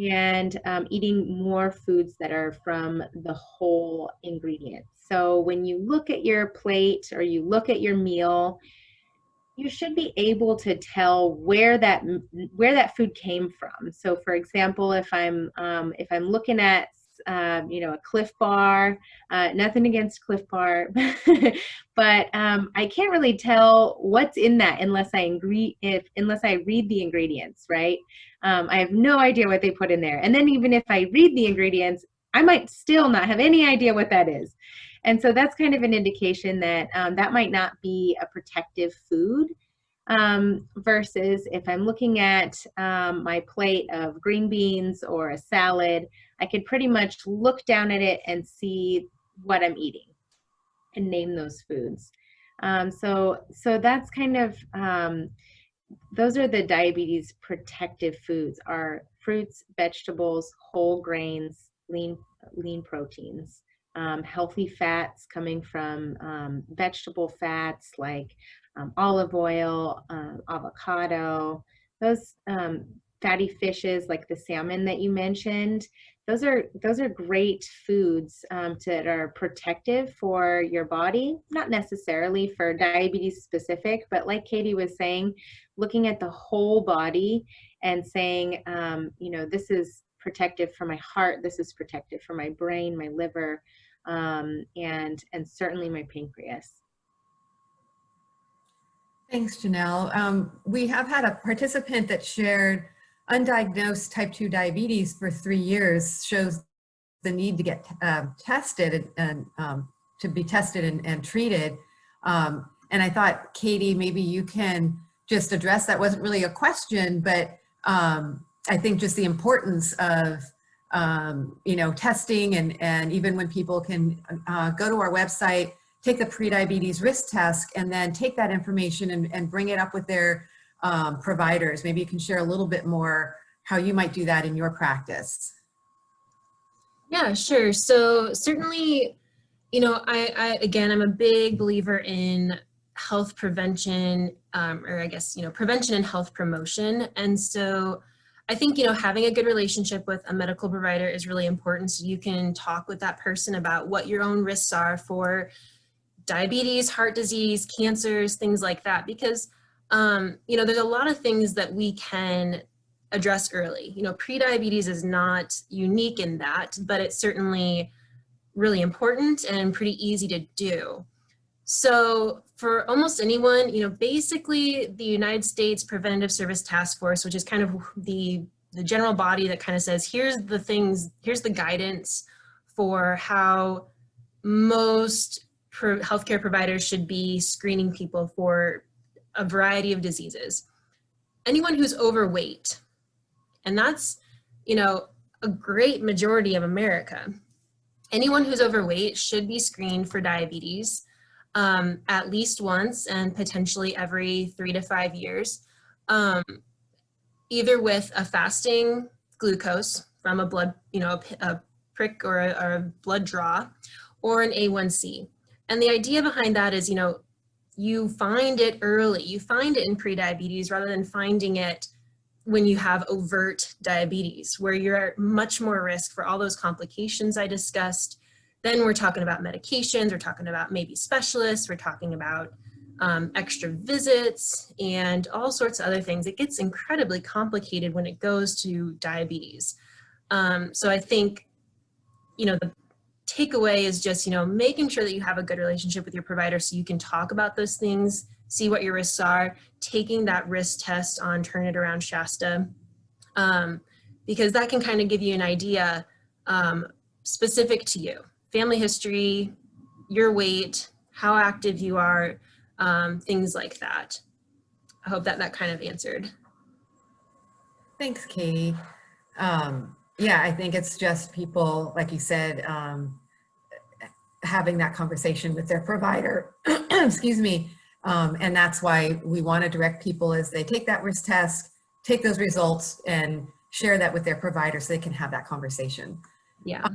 and eating more foods that are from the whole ingredient. So when you look at your plate or you look at your meal, you should be able to tell where that food came from. So for example, if I'm looking at you know, a Cliff Bar, nothing against Cliff Bar, but I can't really tell what's in that unless I read the ingredients, right? I have no idea what they put in there. And then even if I read the ingredients, I might still not have any idea what that is. And so that's kind of an indication that that might not be a protective food. Versus if I'm looking at my plate of green beans or a salad, I could pretty much look down at it and see what I'm eating and name those foods. So that's kind of, those are the diabetes protective foods: are fruits, vegetables, whole grains, lean proteins, healthy fats coming from vegetable fats like olive oil, avocado, those fatty fishes like the salmon that you mentioned. Those are great foods that are protective for your body, not necessarily for diabetes specific, but like Katie was saying, looking at the whole body and saying, you know, this is protective for my heart, this is protective for my brain, my liver, and certainly my pancreas. Thanks, Janelle. We have had a participant that shared undiagnosed type 2 diabetes for 3 years, shows the need to get tested and to be tested and treated. And I thought, Katie, maybe you can just address that. Wasn't really a question, but I think just the importance of you know, testing, and even when people can go to our website, take the prediabetes risk test, and then take that information and bring it up with their providers. Maybe you can share a little bit more how you might do that in your practice. Yeah, sure. So certainly, you know, I again, I'm a big believer in health prevention, or I guess, prevention and health promotion. And so I think, having a good relationship with a medical provider is really important, so you can talk with that person about what your own risks are for diabetes, heart disease, cancers, things like that. Because, there's a lot of things that we can address early. Prediabetes is not unique in that, but it's certainly really important and pretty easy to do. So for almost anyone, basically the United States Preventive Service Task Force, which is kind of the general body that kind of says, here's the guidance for how most healthcare providers should be screening people for a variety of diseases. Anyone who's overweight, and that's, a great majority of America. Anyone who's overweight should be screened for diabetes at least once and potentially every 3 to 5 years, either with a fasting glucose from a blood, a prick or a blood draw, or an A1C. And the idea behind that is, you find it early. You find it in prediabetes rather than finding it when you have overt diabetes, where you're at much more risk for all those complications I discussed. Then we're talking about medications, we're talking about maybe specialists, we're talking about extra visits and all sorts of other things. It gets incredibly complicated when it goes to diabetes. So I think, the takeaway is just, making sure that you have a good relationship with your provider so you can talk about those things, see what your risks are, taking that risk test on Turn It Around Shasta, because that can kind of give you an idea specific to you. Family history, your weight, how active you are, things like that. I hope that kind of answered. Thanks, Katie. Yeah, I think it's just people, like you said, having that conversation with their provider, excuse me, and that's why we want to direct people as they take that risk test, take those results and share that with their provider so they can have that conversation. Yeah.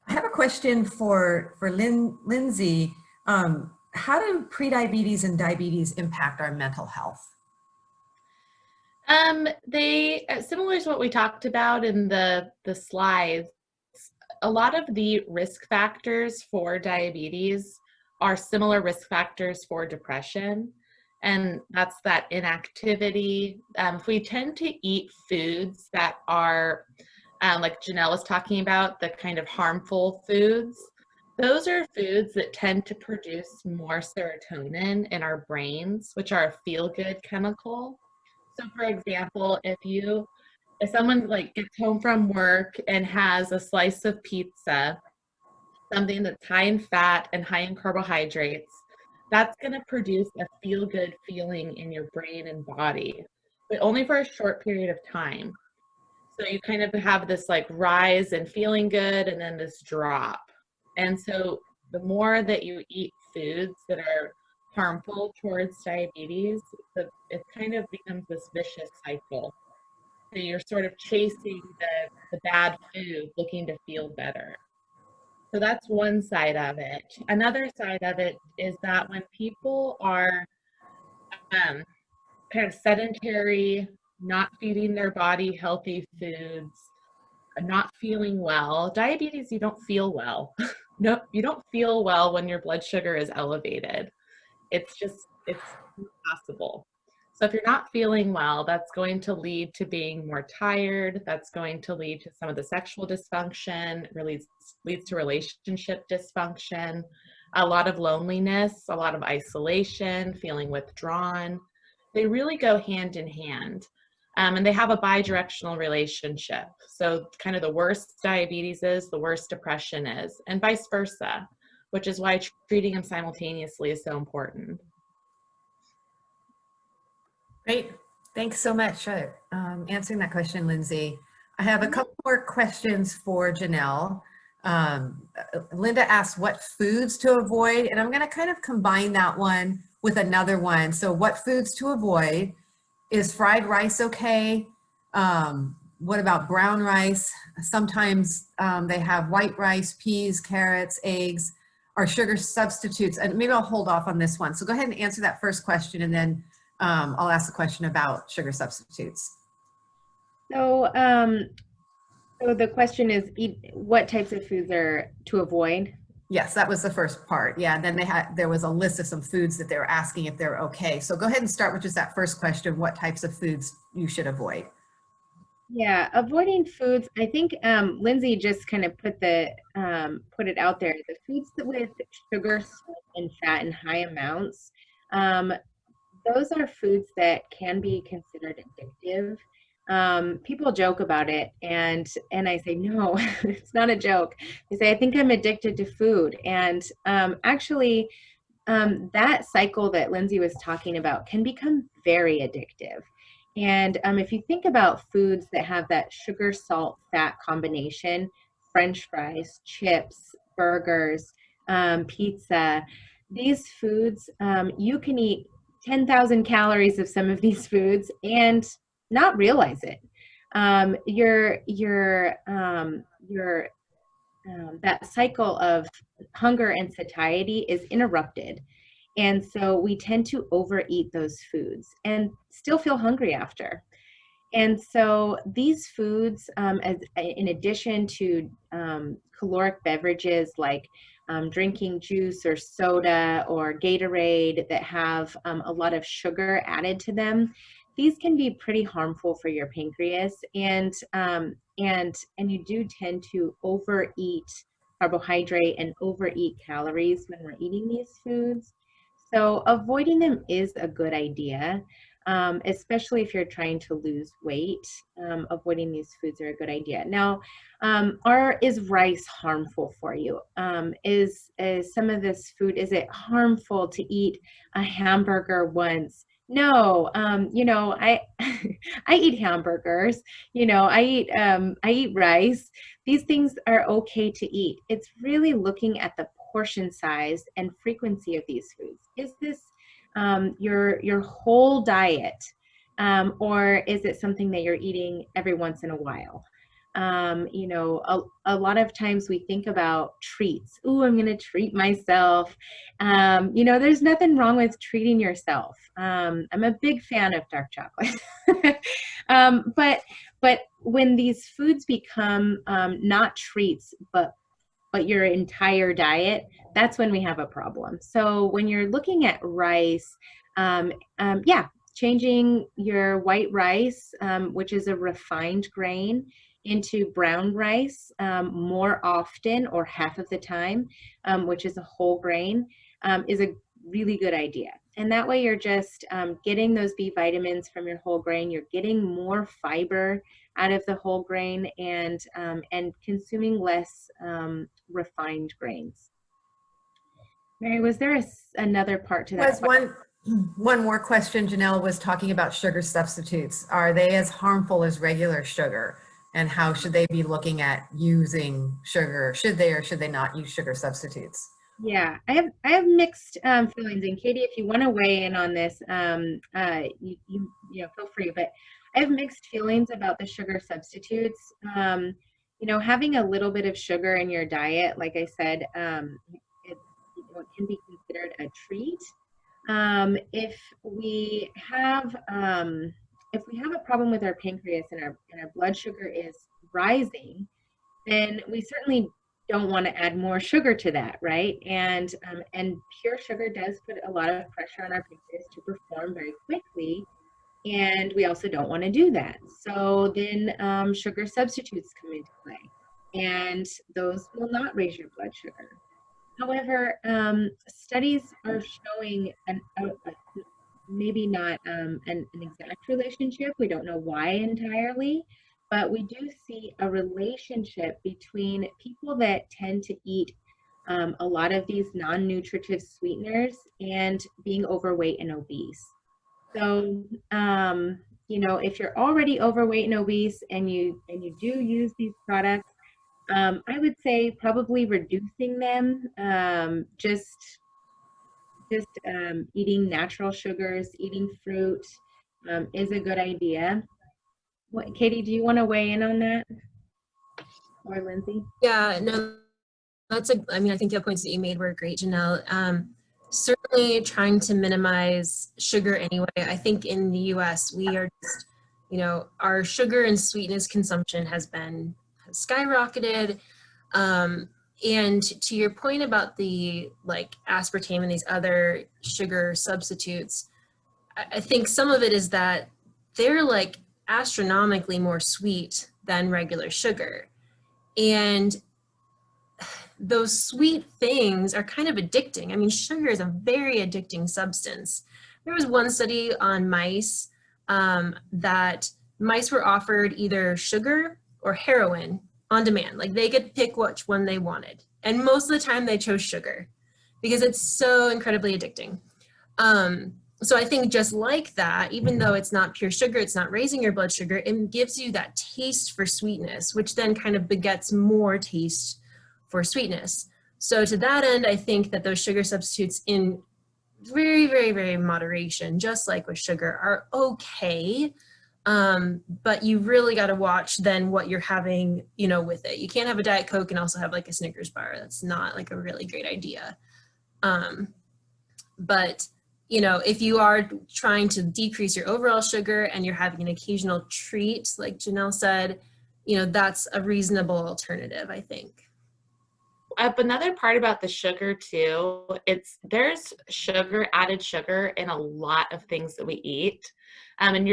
I have a question for Lindsay. How do prediabetes and diabetes impact our mental health? They, similar to what we talked about in the slides, a lot of the risk factors for diabetes are similar risk factors for depression, and that's that inactivity. If we tend to eat foods that are, like Janelle was talking about, the kind of harmful foods, those are foods that tend to produce more serotonin in our brains, which are a feel-good chemical. So for example, if someone like gets home from work and has a slice of pizza, something that's high in fat and high in carbohydrates, that's going to produce a feel-good feeling in your brain and body, but only for a short period of time. So you kind of have this like rise and feeling good and then this drop. And so the more that you eat foods that are harmful towards diabetes, it kind of becomes this vicious cycle. So you're sort of chasing the bad food, looking to feel better. So that's one side of it. Another side of it is that when people are kind of sedentary, not feeding their body healthy foods, not feeling well, diabetes, you don't feel well. No, you don't feel well when your blood sugar is elevated. It's impossible. So if you're not feeling well, that's going to lead to being more tired. That's going to lead to some of the sexual dysfunction, leads to relationship dysfunction, a lot of loneliness, a lot of isolation, feeling withdrawn. They really go hand in hand. And they have a bidirectional relationship. So kind of the worse diabetes is, the worse depression is, and vice versa, which is why treating them simultaneously is so important. Great. Thanks so much for answering that question, Lindsay. I have a couple more questions for Janelle. Linda asked what foods to avoid, and I'm going to kind of combine that one with another one. So what foods to avoid? Is fried rice okay? What about brown rice? Sometimes they have white rice, peas, carrots, eggs. are sugar substitutes, and maybe I'll hold off on this one. So go ahead and answer that first question, and then I'll ask the question about sugar substitutes. So, so the question is, what types of foods are to avoid? Yes, that was the first part. Yeah, and then there was a list of some foods that they were asking if they're okay. So go ahead and start with just that first question, what types of foods you should avoid. Yeah, avoiding foods. I think Lindsay just kind of put it out there. The foods with sugar, salt, and fat in high amounts, those are foods that can be considered addictive. People joke about it, and I say, no, it's not a joke. They say, I think I'm addicted to food. And actually, that cycle that Lindsay was talking about can become very addictive. And if you think about foods that have that sugar, salt, fat combination, French fries, chips, burgers, pizza, these foods, you can eat 10,000 calories of some of these foods and not realize it. That cycle of hunger and satiety is interrupted. And so we tend to overeat those foods and still feel hungry after. And so these foods, in addition to caloric beverages like drinking juice or soda or Gatorade that have a lot of sugar added to them, these can be pretty harmful for your pancreas, and you do tend to overeat carbohydrate and overeat calories when we're eating these foods. So avoiding them is a good idea, especially if you're trying to lose weight. Avoiding these foods are a good idea. Now, is rice harmful for you? Is some of this food, is it harmful to eat a hamburger once? No, I I eat hamburgers. I eat rice. These things are okay to eat. It's really looking at the portion size and frequency of these foods. Is this your whole diet, or is it something that you're eating every once in a while? A lot of times we think about treats. Ooh, I'm going to treat myself. There's nothing wrong with treating yourself. I'm a big fan of dark chocolate. But when these foods become not treats, but your entire diet, that's when we have a problem. So when you're looking at rice, changing your white rice, which is a refined grain, into brown rice more often, or half of the time, which is a whole grain, is a really good idea. And that way you're just getting those B vitamins from your whole grain. You're getting more fiber out of the whole grain, and consuming less refined grains. Mary, was there another part to that? One more question. Janelle was talking about sugar substitutes. Are they as harmful as regular sugar? And how should they be looking at using sugar? Should they or should they not use sugar substitutes? Yeah, I have mixed feelings. And Katie, if you want to weigh in on this, you feel free. But I have mixed feelings about the sugar substitutes. Having a little bit of sugar in your diet, like I said, it can be considered a treat. If we have a problem with our pancreas and our blood sugar is rising, then we certainly don't want to add more sugar to that, right? And pure sugar does put a lot of pressure on our pancreas to perform very quickly, and we also don't want to do that. So then sugar substitutes come into play, and those will not raise your blood sugar. However, studies are showing maybe not an exact relationship. We don't know why entirely, but we do see a relationship between people that tend to eat a lot of these non-nutritive sweeteners and being overweight and obese. So, if you're already overweight and obese and you do use these products, I would say probably reducing them, just eating natural sugars, eating fruit is a good idea. Katie, do you want to weigh in on that? Or Lindsay? Yeah, no, I mean, I think the points that you made were great, Janelle. Certainly trying to minimize sugar anyway. I think in the US, we are just, our sugar and sweetness consumption has skyrocketed. And to your point about the like aspartame and these other sugar substitutes, I think some of it is that they're like astronomically more sweet than regular sugar. And those sweet things are kind of addicting. I mean, sugar is a very addicting substance. There was one study on mice that mice were offered either sugar or heroin on demand. Like they could pick which one they wanted. And most of the time they chose sugar because it's so incredibly addicting. So I think just like that, even though it's not pure sugar, it's not raising your blood sugar, it gives you that taste for sweetness, which then kind of begets more taste for sweetness. So to that end, I think that those sugar substitutes in very, very, very moderation, just like with sugar, are okay. But you really got to watch then what you're having, with it. You can't have a Diet Coke and also have like a Snickers bar. That's not like a really great idea. But if you are trying to decrease your overall sugar and you're having an occasional treat, like Janelle said, that's a reasonable alternative, I think. Another part about the sugar too, there's added sugar in a lot of things that we eat.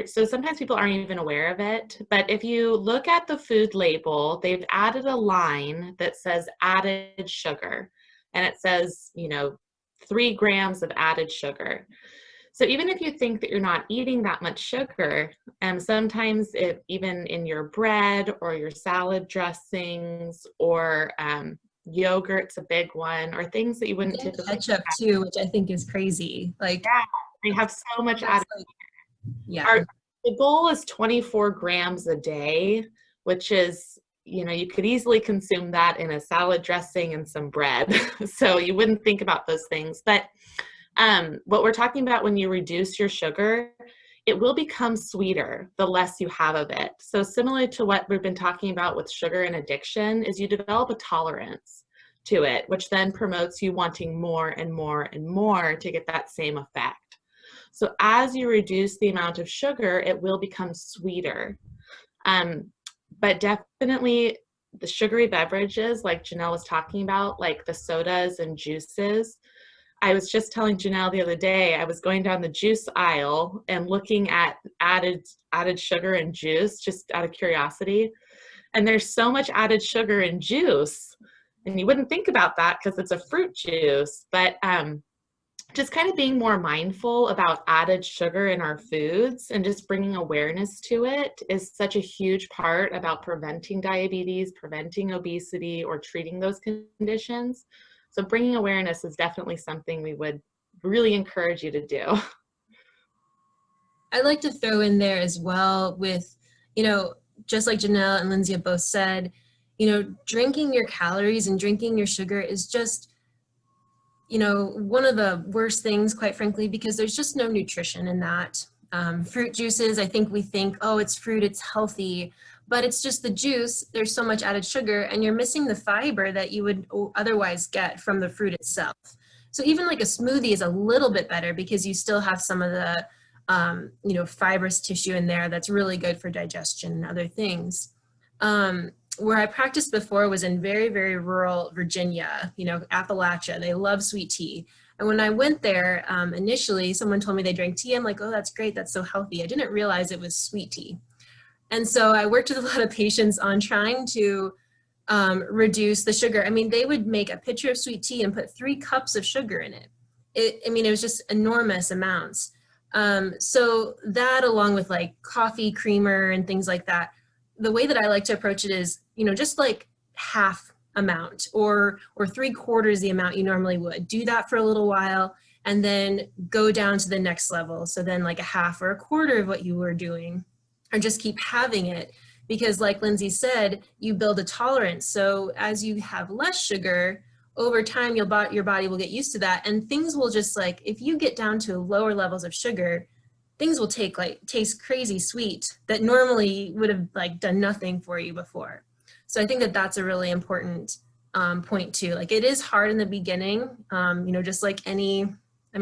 So sometimes people aren't even aware of it. But if you look at the food label, they've added a line that says added sugar. And it says, 3 grams of added sugar. So even if you think that you're not eating that much sugar, sometimes even in your bread or your salad dressings or yogurt's a big one, or things that you wouldn't typically ketchup too, which I think is crazy. Like, yeah, they have so much added. Yeah. The goal is 24 grams a day, which is, you could easily consume that in a salad dressing and some bread. So you wouldn't think about those things. But what we're talking about when you reduce your sugar, it will become sweeter the less you have of it. So similar to what we've been talking about with sugar and addiction is you develop a tolerance to it, which then promotes you wanting more and more and more to get that same effect. So as you reduce the amount of sugar, it will become sweeter. But definitely the sugary beverages like Janelle was talking about, like the sodas and juices, I was just telling Janelle the other day, I was going down the juice aisle and looking at added sugar in juice, just out of curiosity. And there's so much added sugar in juice. And you wouldn't think about that because it's a fruit juice. But just kind of being more mindful about added sugar in our foods and just bringing awareness to it is such a huge part about preventing diabetes, preventing obesity, or treating those conditions. So bringing awareness is definitely something we would really encourage you to do. I'd like to throw in there as well with, just like Janelle and Lindsay have both said, drinking your calories and drinking your sugar is just, one of the worst things, quite frankly, because there's just no nutrition in that. Fruit juices, I think we think, oh, it's fruit, it's healthy, but it's just the juice. There's so much added sugar and you're missing the fiber that you would otherwise get from the fruit itself. So even like a smoothie is a little bit better because you still have some of the, fibrous tissue in there that's really good for digestion and other things. Where I practiced before was in very, very rural Virginia, Appalachia. They love sweet tea. And when I went there, initially, someone told me they drank tea. I'm like, oh, that's great. That's so healthy. I didn't realize it was sweet tea. And so I worked with a lot of patients on trying to reduce the sugar. I mean, they would make a pitcher of sweet tea and put 3 cups of sugar in it. It was just enormous amounts. So that, along with like coffee creamer and things like that, the way that I like to approach it is, just like half amount or 3/4 the amount you normally would. Do that for a little while and then go down to the next level. So then like a half or a quarter of what you were doing, or just keep having it. Because like Lindsay said, you build a tolerance. So as you have less sugar, over time, your body will get used to that. And things will just like, if you get down to lower levels of sugar, things will taste crazy sweet that normally would have like done nothing for you before. So I think that that's a really important point to. Like, it is hard in the beginning, just like any,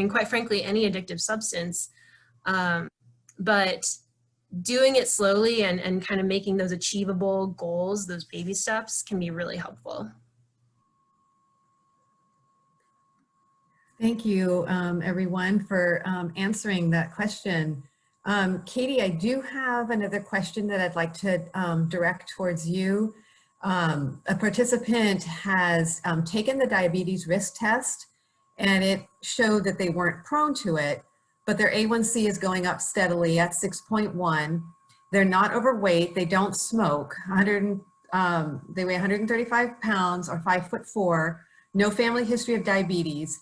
quite frankly, any addictive substance. But doing it slowly and kind of making those achievable goals, those baby steps, can be really helpful. Thank you, everyone, for answering that question. Katie, I do have another question that I'd like to direct towards you. A participant has taken the diabetes risk test, and it showed that they weren't prone to it, but their A1C is going up steadily at 6.1. They're not overweight. They don't smoke. They weigh 135 pounds or 5'4", no family history of diabetes.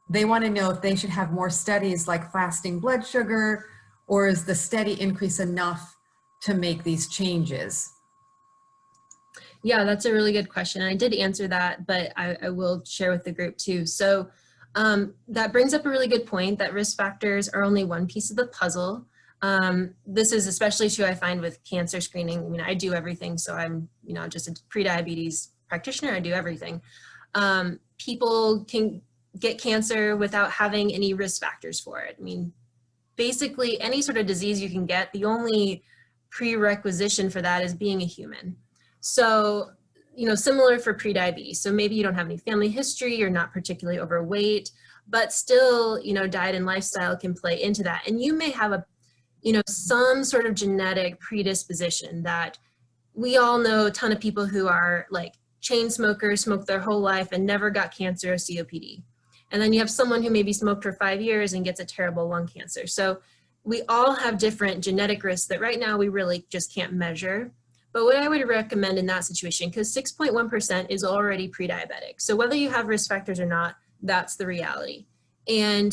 They want to know if they should have more studies like fasting blood sugar, or is the steady increase enough to make these changes? Yeah, that's a really good question. I did answer that, but I will share with the group too. So that brings up a really good point, that risk factors are only one piece of the puzzle. This is especially true, I find, with cancer screening. I do everything. So I'm, just a pre-diabetes practitioner. I do everything. People can get cancer without having any risk factors for it. Basically any sort of disease you can get, the only prerequisition for that is being a human. So, similar for pre-diabetes. So maybe you don't have any family history, you're not particularly overweight, but still, diet and lifestyle can play into that. And you may have some sort of genetic predisposition. That we all know a ton of people who are like chain smokers, smoked their whole life and never got cancer or COPD. And then you have someone who maybe smoked for 5 years and gets a terrible lung cancer. So we all have different genetic risks that right now we really just can't measure. But what I would recommend in that situation, because 6.1% is already pre-diabetic. So whether you have risk factors or not, that's the reality. And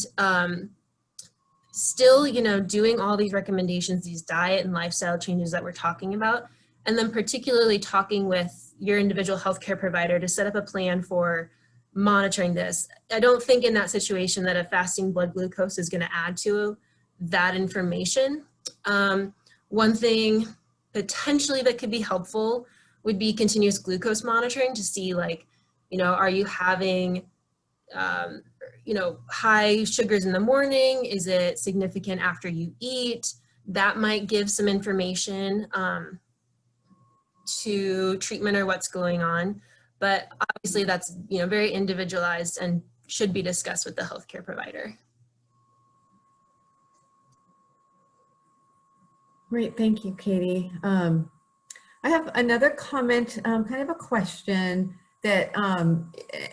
still, doing all these recommendations, these diet and lifestyle changes that we're talking about, and then particularly talking with your individual healthcare provider to set up a plan for monitoring this. I don't think in that situation that a fasting blood glucose is going to add to that information. One thing potentially that could be helpful would be continuous glucose monitoring to see, like, are you having, high sugars in the morning? Is it significant after you eat? That might give some information to treatment or what's going on. But obviously that's, very individualized and should be discussed with the healthcare provider. Great, thank you, Katie. I have another comment, kind of a question that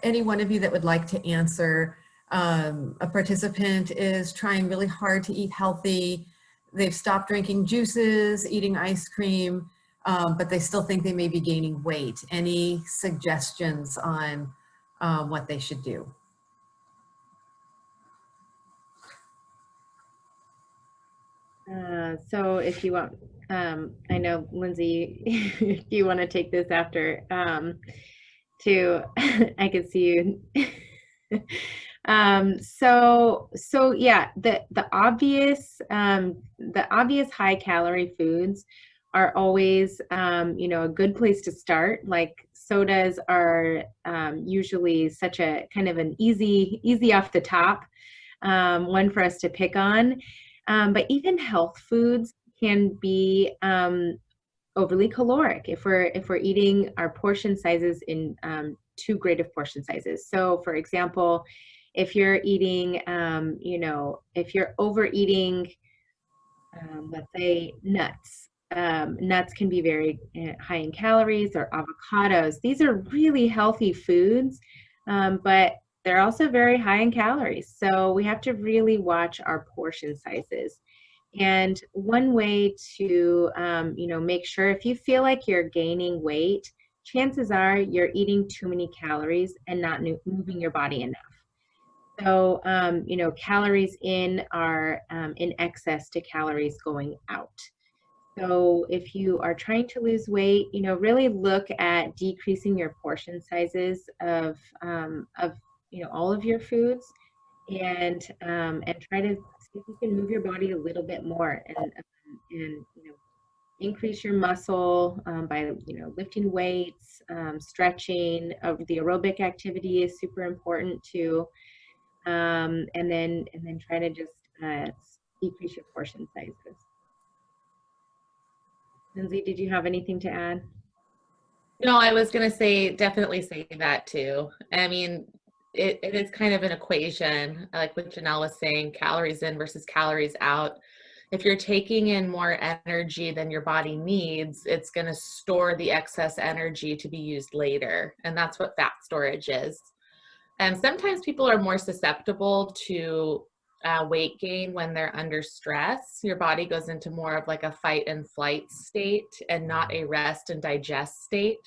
any one of you that would like to answer. A participant is trying really hard to eat healthy. They've stopped drinking juices, eating ice cream, but they still think they may be gaining weight. Any suggestions on what they should do? So if you want, I know, Lindsay, if you want to take this after, I can see you. So yeah, the obvious high calorie foods are always, a good place to start. Like sodas are usually such a kind of an easy off the top one for us to pick on. But even health foods can be overly caloric if we're eating our portion sizes in too great of portion sizes. So for example, if you're eating, if you're overeating, let's say nuts. Nuts can be very high in calories, or avocados. These are really healthy foods, but they're also very high in calories. So we have to really watch our portion sizes. And one way to, make sure, if you feel like you're gaining weight, chances are you're eating too many calories and not moving your body enough. So, calories in are in excess to calories going out. So if you are trying to lose weight, really look at decreasing your portion sizes of all of your foods, and try to see if you can move your body a little bit more, and increase your muscle by, lifting weights, stretching. The aerobic activity is super important too. And then try to just decrease your portion sizes. Lindsay, did you have anything to add? No, I was going to say, definitely say that too. I mean, it is kind of an equation, like what Janelle was saying, calories in versus calories out. If you're taking in more energy than your body needs, it's going to store the excess energy to be used later. And that's what fat storage is. And sometimes people are more susceptible to weight gain when they're under stress. Your body goes into more of like a fight and flight state and not a rest and digest state.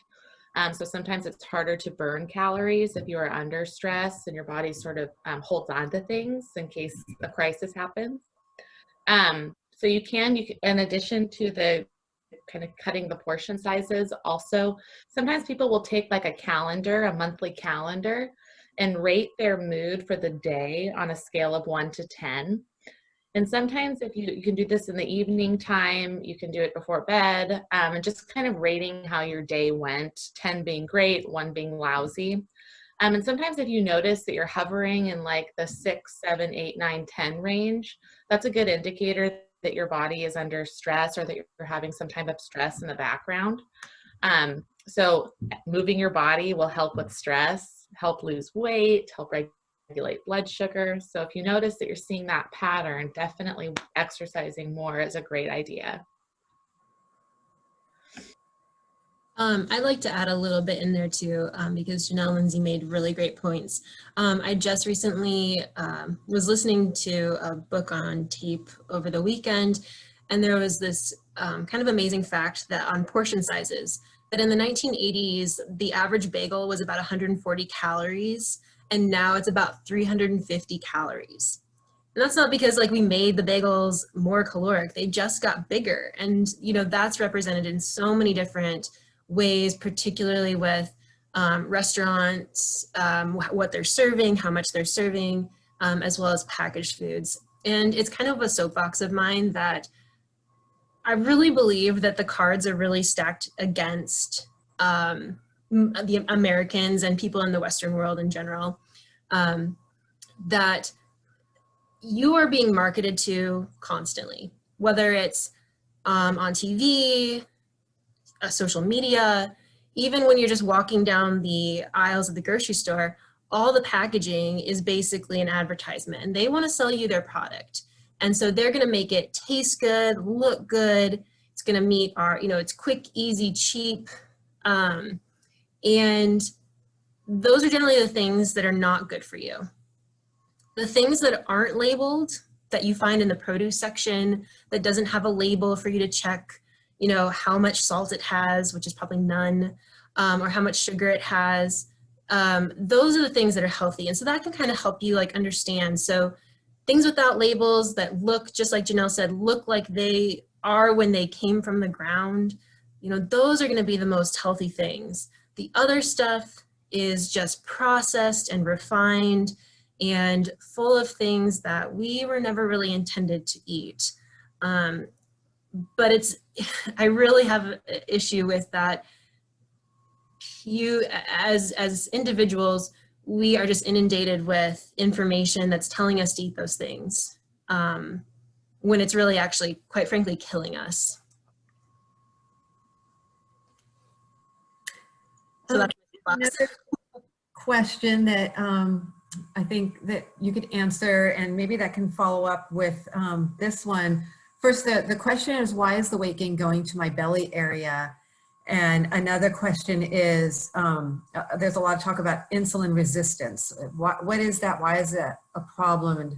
So sometimes it's harder to burn calories if you are under stress and your body sort of holds on to things in case a crisis happens. So you can, in addition to the kind of cutting the portion sizes, also sometimes people will take like a monthly calendar, and rate their mood for the day on a scale of 1 to 10. And sometimes if you can do this in the evening time, you can do it before bed, and just kind of rating how your day went, 10 being great, 1 being lousy. And sometimes if you notice that you're hovering in like the 6, 7, 8, 9, 10 range, that's a good indicator that your body is under stress or that you're having some type of stress in the background. So moving your body will help with stress, help lose weight, help regulate blood sugar. So if you notice that you're seeing that pattern, definitely exercising more is a great idea. I'd like to add a little bit in there too, because Janelle and Lindsay made really great points. I just recently was listening to a book on tape over the weekend, and there was this kind of amazing fact that on portion sizes, that in the 1980s, the average bagel was about 140 calories, and now it's about 350 calories. And that's not because like we made the bagels more caloric, they just got bigger. And that's represented in so many different ways, particularly with restaurants, what they're serving, how much they're serving, as well as packaged foods. And it's kind of a soapbox of mine that I really believe that the cards are really stacked against the Americans and people in the Western world in general, that you are being marketed to constantly, whether it's on TV, social media, even when you're just walking down the aisles of the grocery store, all the packaging is basically an advertisement, and they want to sell you their product. And so they're going to make it taste good, look good. It's going to meet our, it's quick, easy, cheap. And those are generally the things that are not good for you. The things that aren't labeled, that you find in the produce section, that doesn't have a label for you to check, how much salt it has, which is probably none, or how much sugar it has. Those are the things that are healthy. And so that can kind of help you like understand. So things without labels that look, just like Janelle said, look like they are when they came from the ground, those are going to be the most healthy things. The other stuff is just processed and refined and full of things that we were never really intended to eat. But I really have an issue with that. You, as individuals, we are just inundated with information that's telling us to eat those things, when it's really actually, quite frankly, killing us. So that's another question that I think that you could answer, and maybe that can follow up with this one. First, the question is, why is the weight gain going to my belly area? And another question is, there's a lot of talk about insulin resistance. What is that? Why is that a problem? And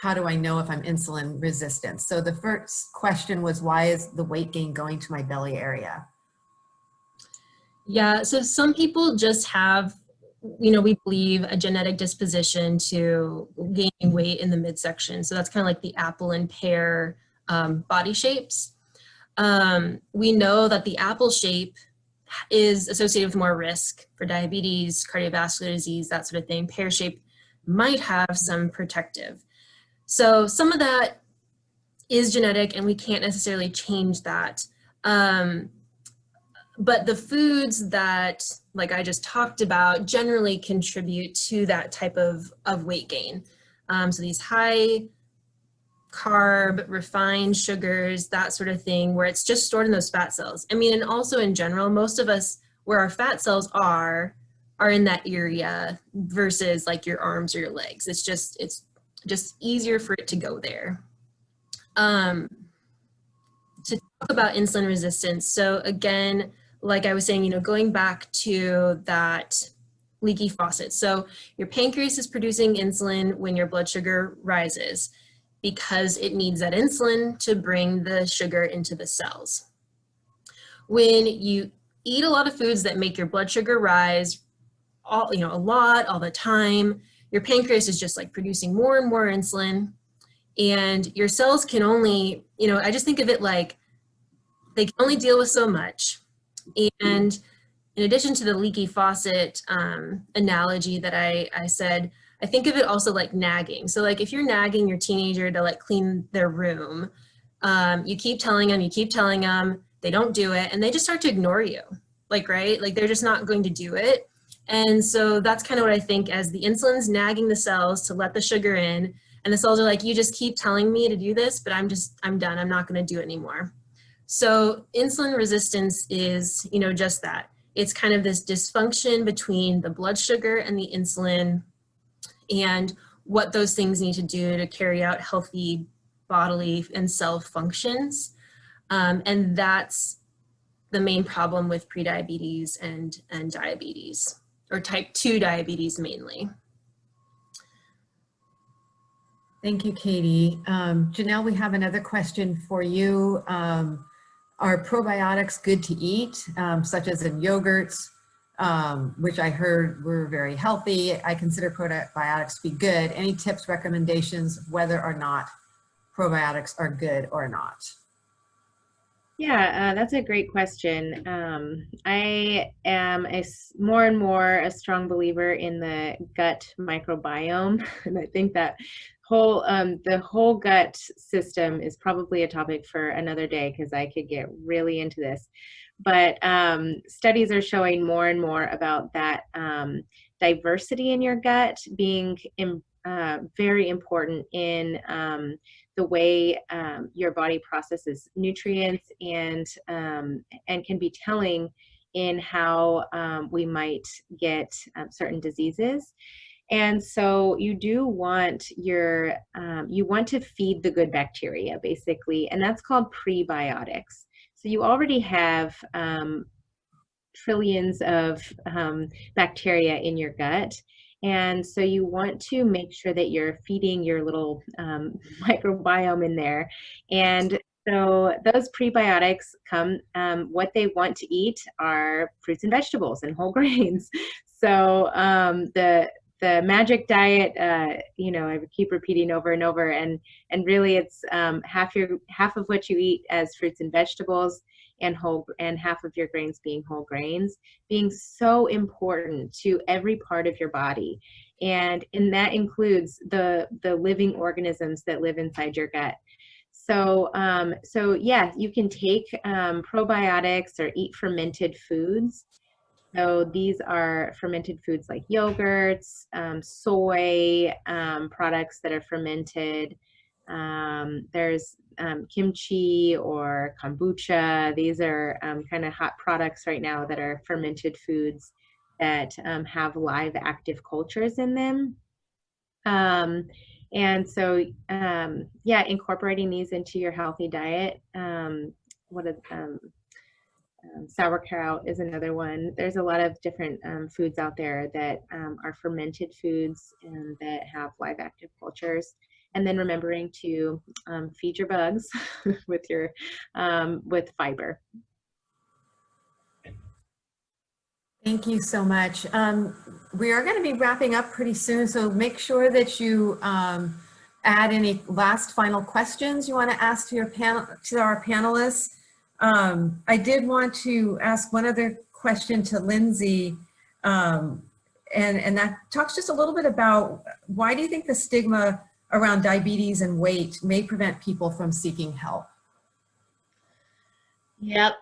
how do I know if I'm insulin resistant? So the first question was, why is the weight gain going to my belly area? Yeah, so some people just have, we believe a genetic disposition to gaining weight in the midsection. So that's kind of like the apple and pear body shapes. We know that the apple shape is associated with more risk for diabetes, cardiovascular disease, that sort of thing. Pear shape might have some protective. So some of that is genetic, and we can't necessarily change that. But the foods that, like I just talked about, generally contribute to that type of weight gain. So these high carb, refined sugars, that sort of thing, where it's just stored in those fat cells. I mean, and also in general, most of us, where our fat cells are in that area versus like your arms or your legs. It's just easier for it to go there. To talk about insulin resistance. So again, like I was saying, going back to that leaky faucet. So your pancreas is producing insulin when your blood sugar rises because it needs that insulin to bring the sugar into the cells. When you eat a lot of foods that make your blood sugar rise a lot, all the time, your pancreas is just like producing more and more insulin, and your cells can only, I just think of it like they can only deal with so much. And in addition to the leaky faucet analogy that I said, I think of it also like nagging. So like if you're nagging your teenager to like clean their room, you keep telling them, they don't do it, and they just start to ignore you, right? Like they're just not going to do it. And so that's kind of what I think, as the insulin's nagging the cells to let the sugar in, and the cells are like, you just keep telling me to do this, but I'm done, I'm not going to do it anymore. So insulin resistance is, just that. It's kind of this dysfunction between the blood sugar and the insulin, and what those things need to do to carry out healthy bodily and cell functions. And that's the main problem with prediabetes and diabetes, or type 2 diabetes mainly. Thank you, Katie. Janelle, we have another question for you. Are probiotics good to eat, such as in yogurts, which I heard were very healthy? I consider probiotics to be good. Any tips, recommendations, whether or not probiotics are good or not? Yeah, that's a great question. I am more and more a strong believer in the gut microbiome, and I think that the whole gut system is probably a topic for another day, because I could get really into this. But studies are showing more and more about that diversity in your gut being very important in the way your body processes nutrients, and can be telling in how we might get certain diseases. And so you do want you want to feed the good bacteria, basically, and that's called prebiotics. So you already have trillions of bacteria in your gut. And so you want to make sure that you're feeding your little microbiome in there. And so those prebiotics come, what they want to eat are fruits and vegetables and whole grains. So the magic diet, I would keep repeating over and over, and really it's half of what you eat as fruits and vegetables, and half of your grains being whole grains, being so important to every part of your body. And that includes the living organisms that live inside your gut. So yeah, you can take probiotics or eat fermented foods. So these are fermented foods like yogurts, soy, products that are fermented. There's kimchi or kombucha. These are kind of hot products right now that are fermented foods that have live active cultures in them. And so, yeah, incorporating these into your healthy diet. Sauerkraut is another one. There's a lot of different foods out there that are fermented foods and that have live active cultures. And then remembering to feed your bugs with fiber. Thank you so much. We are going to be wrapping up pretty soon, so make sure that you add any last final questions you want to ask to our panelists. I did want to ask one other question to Lindsay, and that talks just a little bit about, why do you think the stigma around diabetes and weight may prevent people from seeking help? Yep.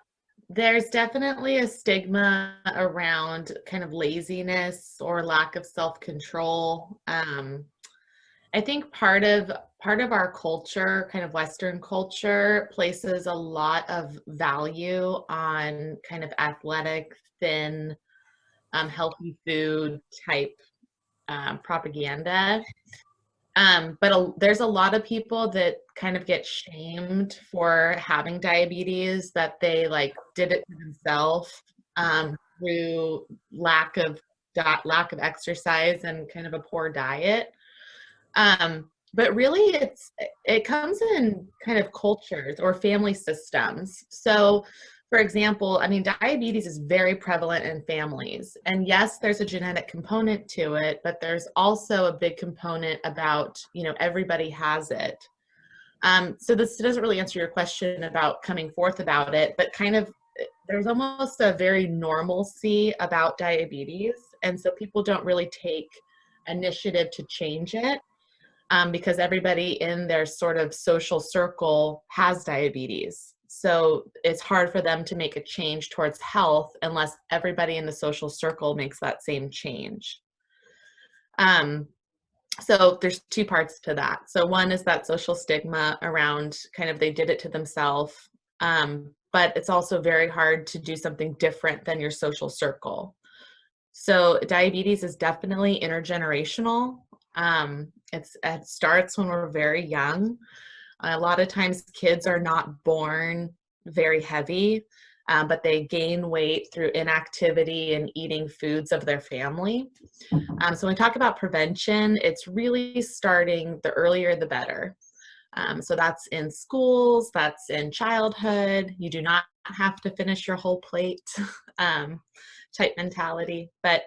There's definitely a stigma around kind of laziness or lack of self-control. I think part of our culture, kind of Western culture, places a lot of value on kind of athletic, thin, healthy food type propaganda. There's a lot of people that kind of get shamed for having diabetes, that they like did it to themselves through lack of exercise and kind of a poor diet. But really it comes in kind of cultures or family systems. So for example, I mean, diabetes is very prevalent in families. And yes, there's a genetic component to it, but there's also a big component about, you know, everybody has it. So this doesn't really answer your question about coming forth about it, but kind of there's almost a very normalcy about diabetes. And so people don't really take initiative to change it. Because everybody in their sort of social circle has diabetes. So it's hard for them to make a change towards health unless everybody in the social circle makes that same change. So there's two parts to that. So one is that social stigma around kind of they did it to themselves, but it's also very hard to do something different than your social circle. So diabetes is definitely intergenerational. It starts when we're very young. A lot of times kids are not born very heavy, but they gain weight through inactivity and eating foods of their family. So when we talk about prevention, it's really starting the earlier the better. So that's in schools, that's in childhood. You do not have to finish your whole plate type mentality. But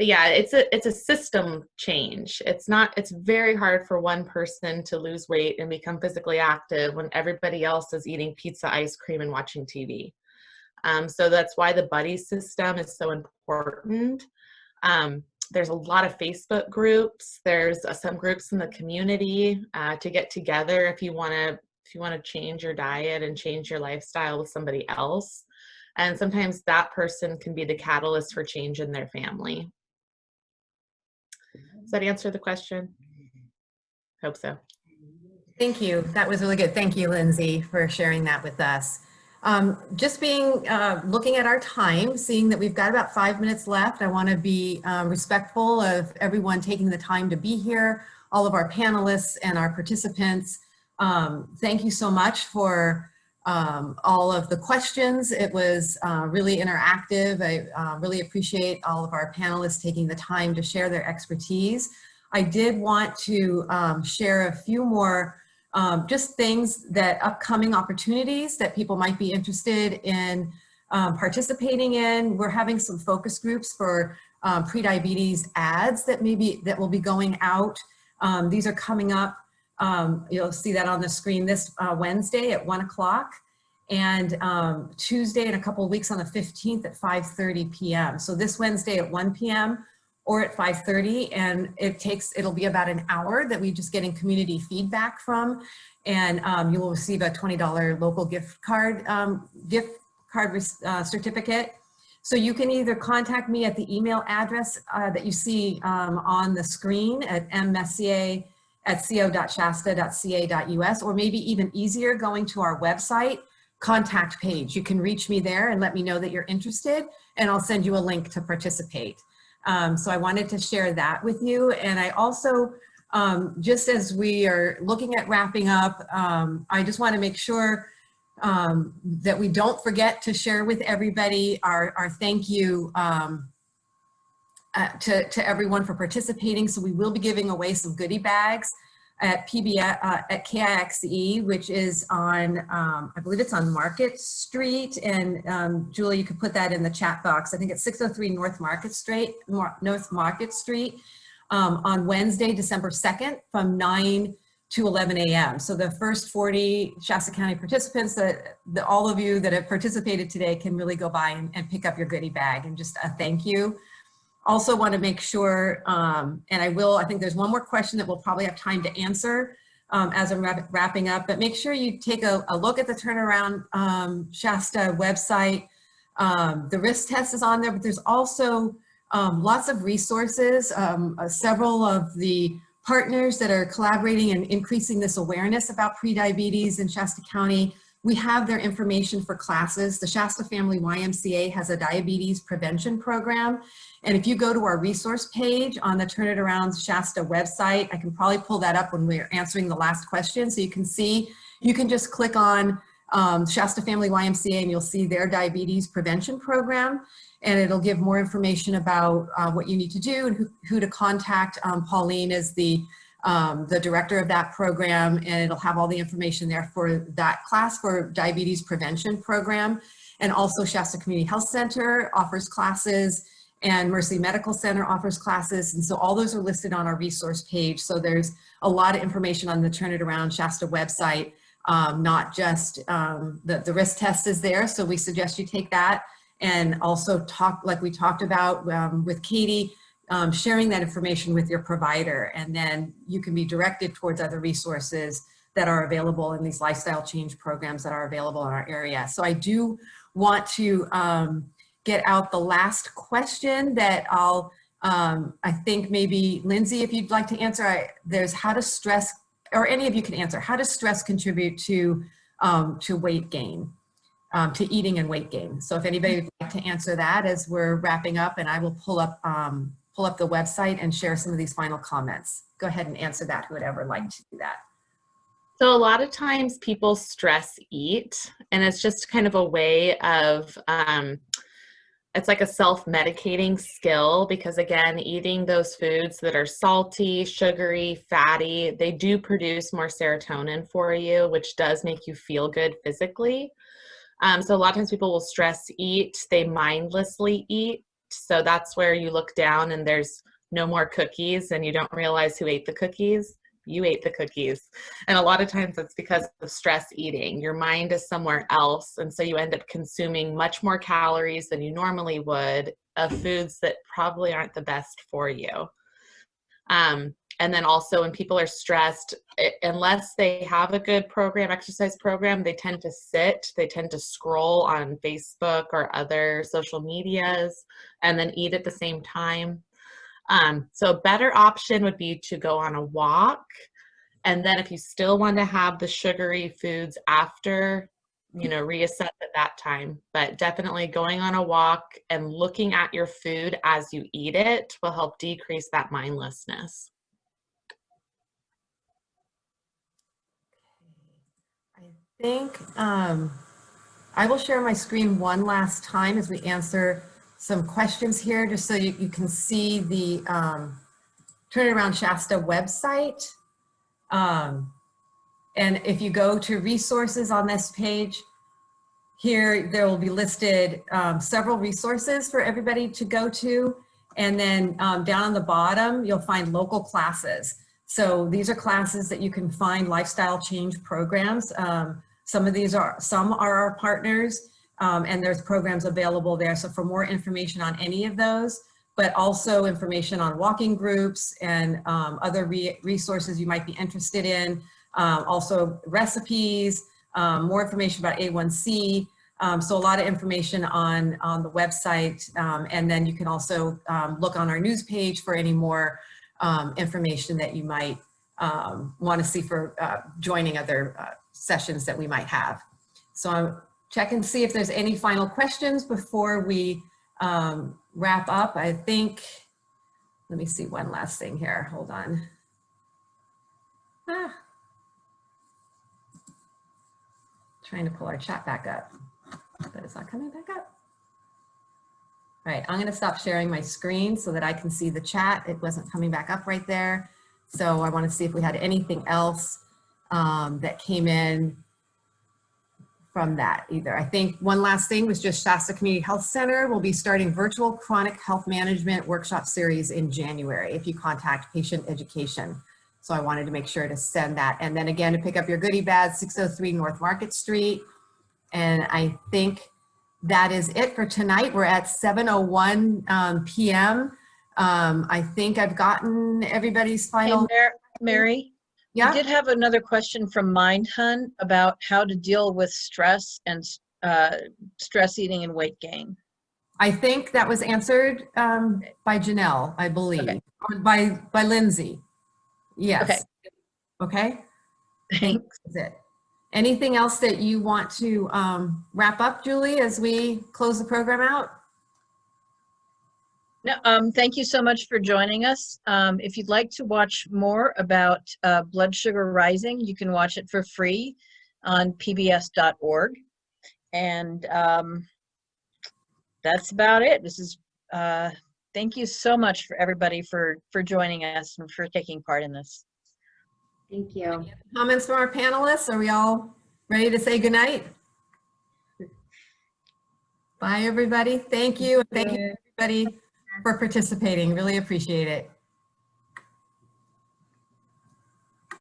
yeah, it's a system change. It's very hard for one person to lose weight and become physically active when everybody else is eating pizza, ice cream, and watching TV. So that's why the buddy system is so important. There's a lot of Facebook groups. There's some groups in the community to get together if you want to change your diet and change your lifestyle with somebody else. And sometimes that person can be the catalyst for change in their family. Does that answer the question? Hope so. Thank you. That was really good. Thank you, Lindsay, for sharing that with us. Just looking at our time, seeing that we've got about 5 minutes left, I want to be respectful of everyone taking the time to be here, all of our panelists and our participants. Thank you so much for all of the questions. It was really interactive. I really appreciate all of our panelists taking the time to share their expertise. I did want to share a few more just things that upcoming opportunities that people might be interested in participating in. We're having some focus groups for prediabetes ads that will be going out. These are coming up. You'll see that on the screen this Wednesday at 1 o'clock and Tuesday in a couple of weeks on the 15th at 5:30 p.m. So this Wednesday at 1 p.m. or at 5:30, and it'll be about an hour that we just getting community feedback from, and you will receive a $20 local gift card certificate. So you can either contact me at the email address that you see on the screen at messier@co.shasta.ca.us, or maybe even easier, going to our website contact page. You can reach me there and let me know that you're interested, and I'll send you a link to participate. So I wanted to share that with you. And I also, just as we are looking at wrapping up, I just want to make sure that we don't forget to share with everybody our thank you to everyone for participating. So we will be giving away some goodie bags at KIXE, which is on, I believe it's on Market Street. And Julie, you could put that in the chat box. I think it's 603 North Market Street, on Wednesday, December 2nd from 9 to 11 a.m. So the first 40 Shasta County participants, all of you that have participated today can really go by and pick up your goodie bag, and just a thank you. Also want to make sure, and I think there's one more question that we'll probably have time to answer as I'm wrapping up, but make sure you take a look at the Turnaround Shasta website. The risk test is on there, but there's also lots of resources. Several of the partners that are collaborating and increasing this awareness about prediabetes in Shasta County, we have their information for classes. The Shasta Family YMCA has a diabetes prevention program. And if you go to our resource page on the Turn It Around Shasta website, I can probably pull that up when we're answering the last question. So you can see, you can just click on Shasta Family YMCA and you'll see their diabetes prevention program. And it'll give more information about what you need to do and who to contact. Pauline is the director of that program, and it'll have all the information there for that class for diabetes prevention program. And also Shasta Community Health Center offers classes, and Mercy Medical Center offers classes. And so all those are listed on our resource page. So there's a lot of information on the Turn It Around Shasta website, not just the risk test is there. So we suggest you take that, and also talk, like we talked about with Katie, sharing that information with your provider, and then you can be directed towards other resources that are available in these lifestyle change programs that are available in our area. So I do want to get out the last question that I'll, I think maybe Lindsay, if you'd like to answer, there's how does stress, or any of you can answer, how does stress contribute to weight gain, to eating and weight gain? So if anybody would like to answer that as we're wrapping up, and I will pull up the website and share some of these final comments. Go ahead and answer that, who would ever like to do that. So a lot of times people stress eat, and it's just kind of a way of, it's like a self-medicating skill, because again, eating those foods that are salty, sugary, fatty, they do produce more serotonin for you, which does make you feel good physically. So a lot of times people will stress eat, they mindlessly eat. So that's where you look down and there's no more cookies and you don't realize who ate the cookies. You ate the cookies. And a lot of times it's because of stress eating. Your mind is somewhere else. And so you end up consuming much more calories than you normally would of foods that probably aren't the best for you. And then also when people are stressed, unless they have a good program, exercise program, they tend to sit, they tend to scroll on Facebook or other social medias and then eat at the same time. So a better option would be to go on a walk. And then if you still want to have the sugary foods after, reassess at that time. But definitely going on a walk and looking at your food as you eat it will help decrease that mindlessness. I think I will share my screen one last time as we answer some questions here, just so you can see the Turn It Around Shasta website. And if you go to resources on this page, here there will be listed several resources for everybody to go to. And then down on the bottom, you'll find local classes. So these are classes that you can find lifestyle change programs. Some are our partners, and there's programs available there. So for more information on any of those, but also information on walking groups and other resources you might be interested in, also recipes, more information about A1C. So a lot of information on the website. And then you can also look on our news page for any more information that you might want to see for joining other sessions that we might have. So I'll check and see if there's any final questions before we wrap up. I think, let me see one last thing here. Hold on. Trying to pull our chat back up, but it's not coming back up. All right, I'm going to stop sharing my screen so that I can see the chat. It wasn't coming back up right there. So I want to see if we had anything else that came in from that either. I think one last thing was just Shasta Community Health Center will be starting virtual chronic health management workshop series in January if you contact patient education. So I wanted to make sure to send that. And then again, to pick up your goodie bag, 603 North Market Street. And I think that is it for tonight. We're at 7:01 p.m. I think I've gotten everybody's final. Hey, Mary, We did have another question from Mindhun about how to deal with stress and stress eating and weight gain. I think that was answered by Janelle, I believe, or by Lindsay. Yes. Okay. Thanks. That's it. Anything else that you want to wrap up, Julie, as we close the program out? No, thank you so much for joining us. If you'd like to watch more about blood sugar rising, you can watch it for free on pbs.org. And that's about it. This is, thank you so much for everybody for joining us and for taking part in this. Thank you. Comments from our panelists? Are we all ready to say goodnight? Bye, everybody. Thank you. Thank you, everybody, for participating. Really appreciate it.